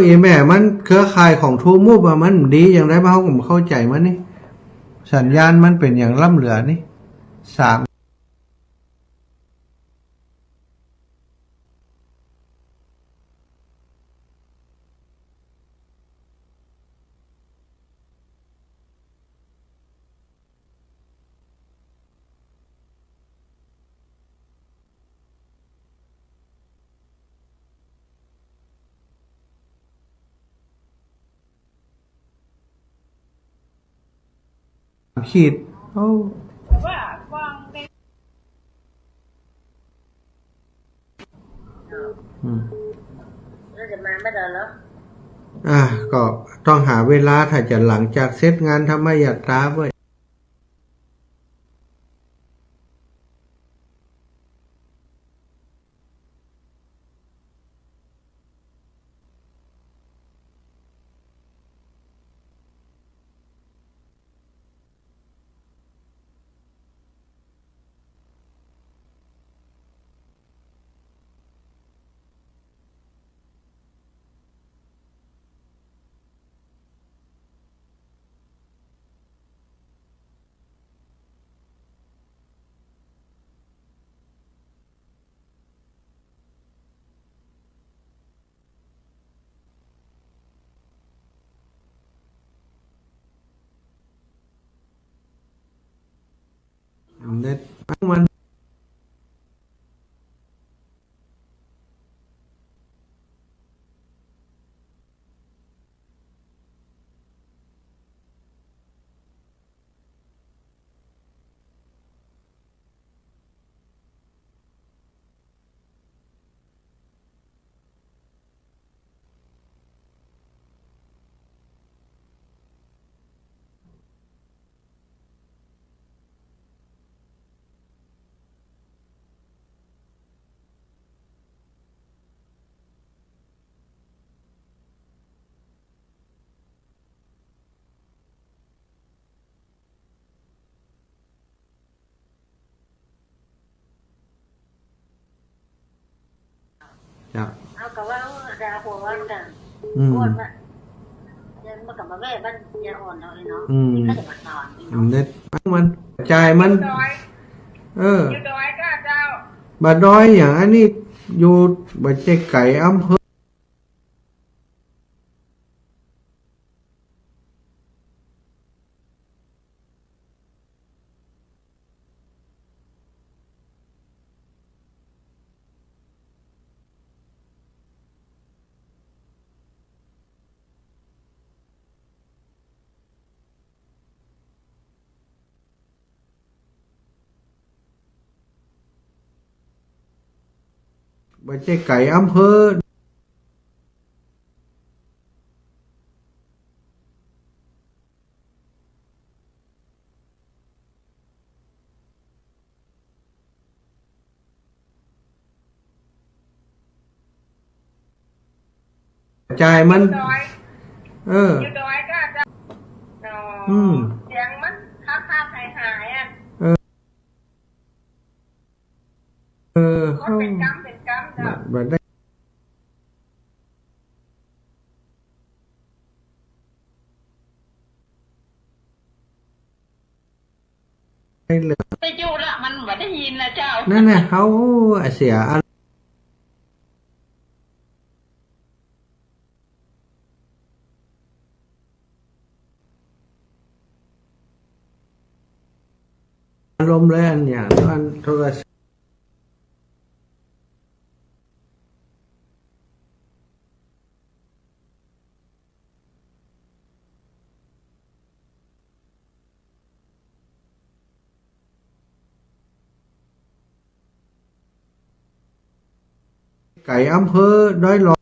อีแม่มันเครือข่ายของทูมูบอะมันดีอย่างไรบ้างผมเข้าใจมันนี่สัญญาณมันเป็นอย่างล่ำเหลือนี่3ขีดโอ้แล้วจะมาไม่ได้เหรอก็ต้องหาเวลาถ้าจะหลังจากเสร็จงานธรรมยตราเว้ยเน็ตมันจะเอากับว่าดาวหัววันกันโคตรว่ายังมากับมาแม่บ้านยังอ่อนเราเลยเนาะนี่ก็จะมาสอนเน็ตมันใจมันอยู่ดอยก็เจ้าบาดอยอย่างอันนี้อยู่บาดเจ๊ไก่อำเภอบาดเจ๊ไก่อำเภอ บ ใจมัน ดอย เออ อยู่ดอยก็จะ เสียงมันค้าหายอ่ะ เขาเป็นกำจ้ะ แบบได้เลย ไปอยู่ละมันไม่ได้ยินนะเจ้า นั่นน่ะเขาเสียอารมณ์เลยอันอย่างอันโทรศัพท์ไก่อำเภอดอยหลอ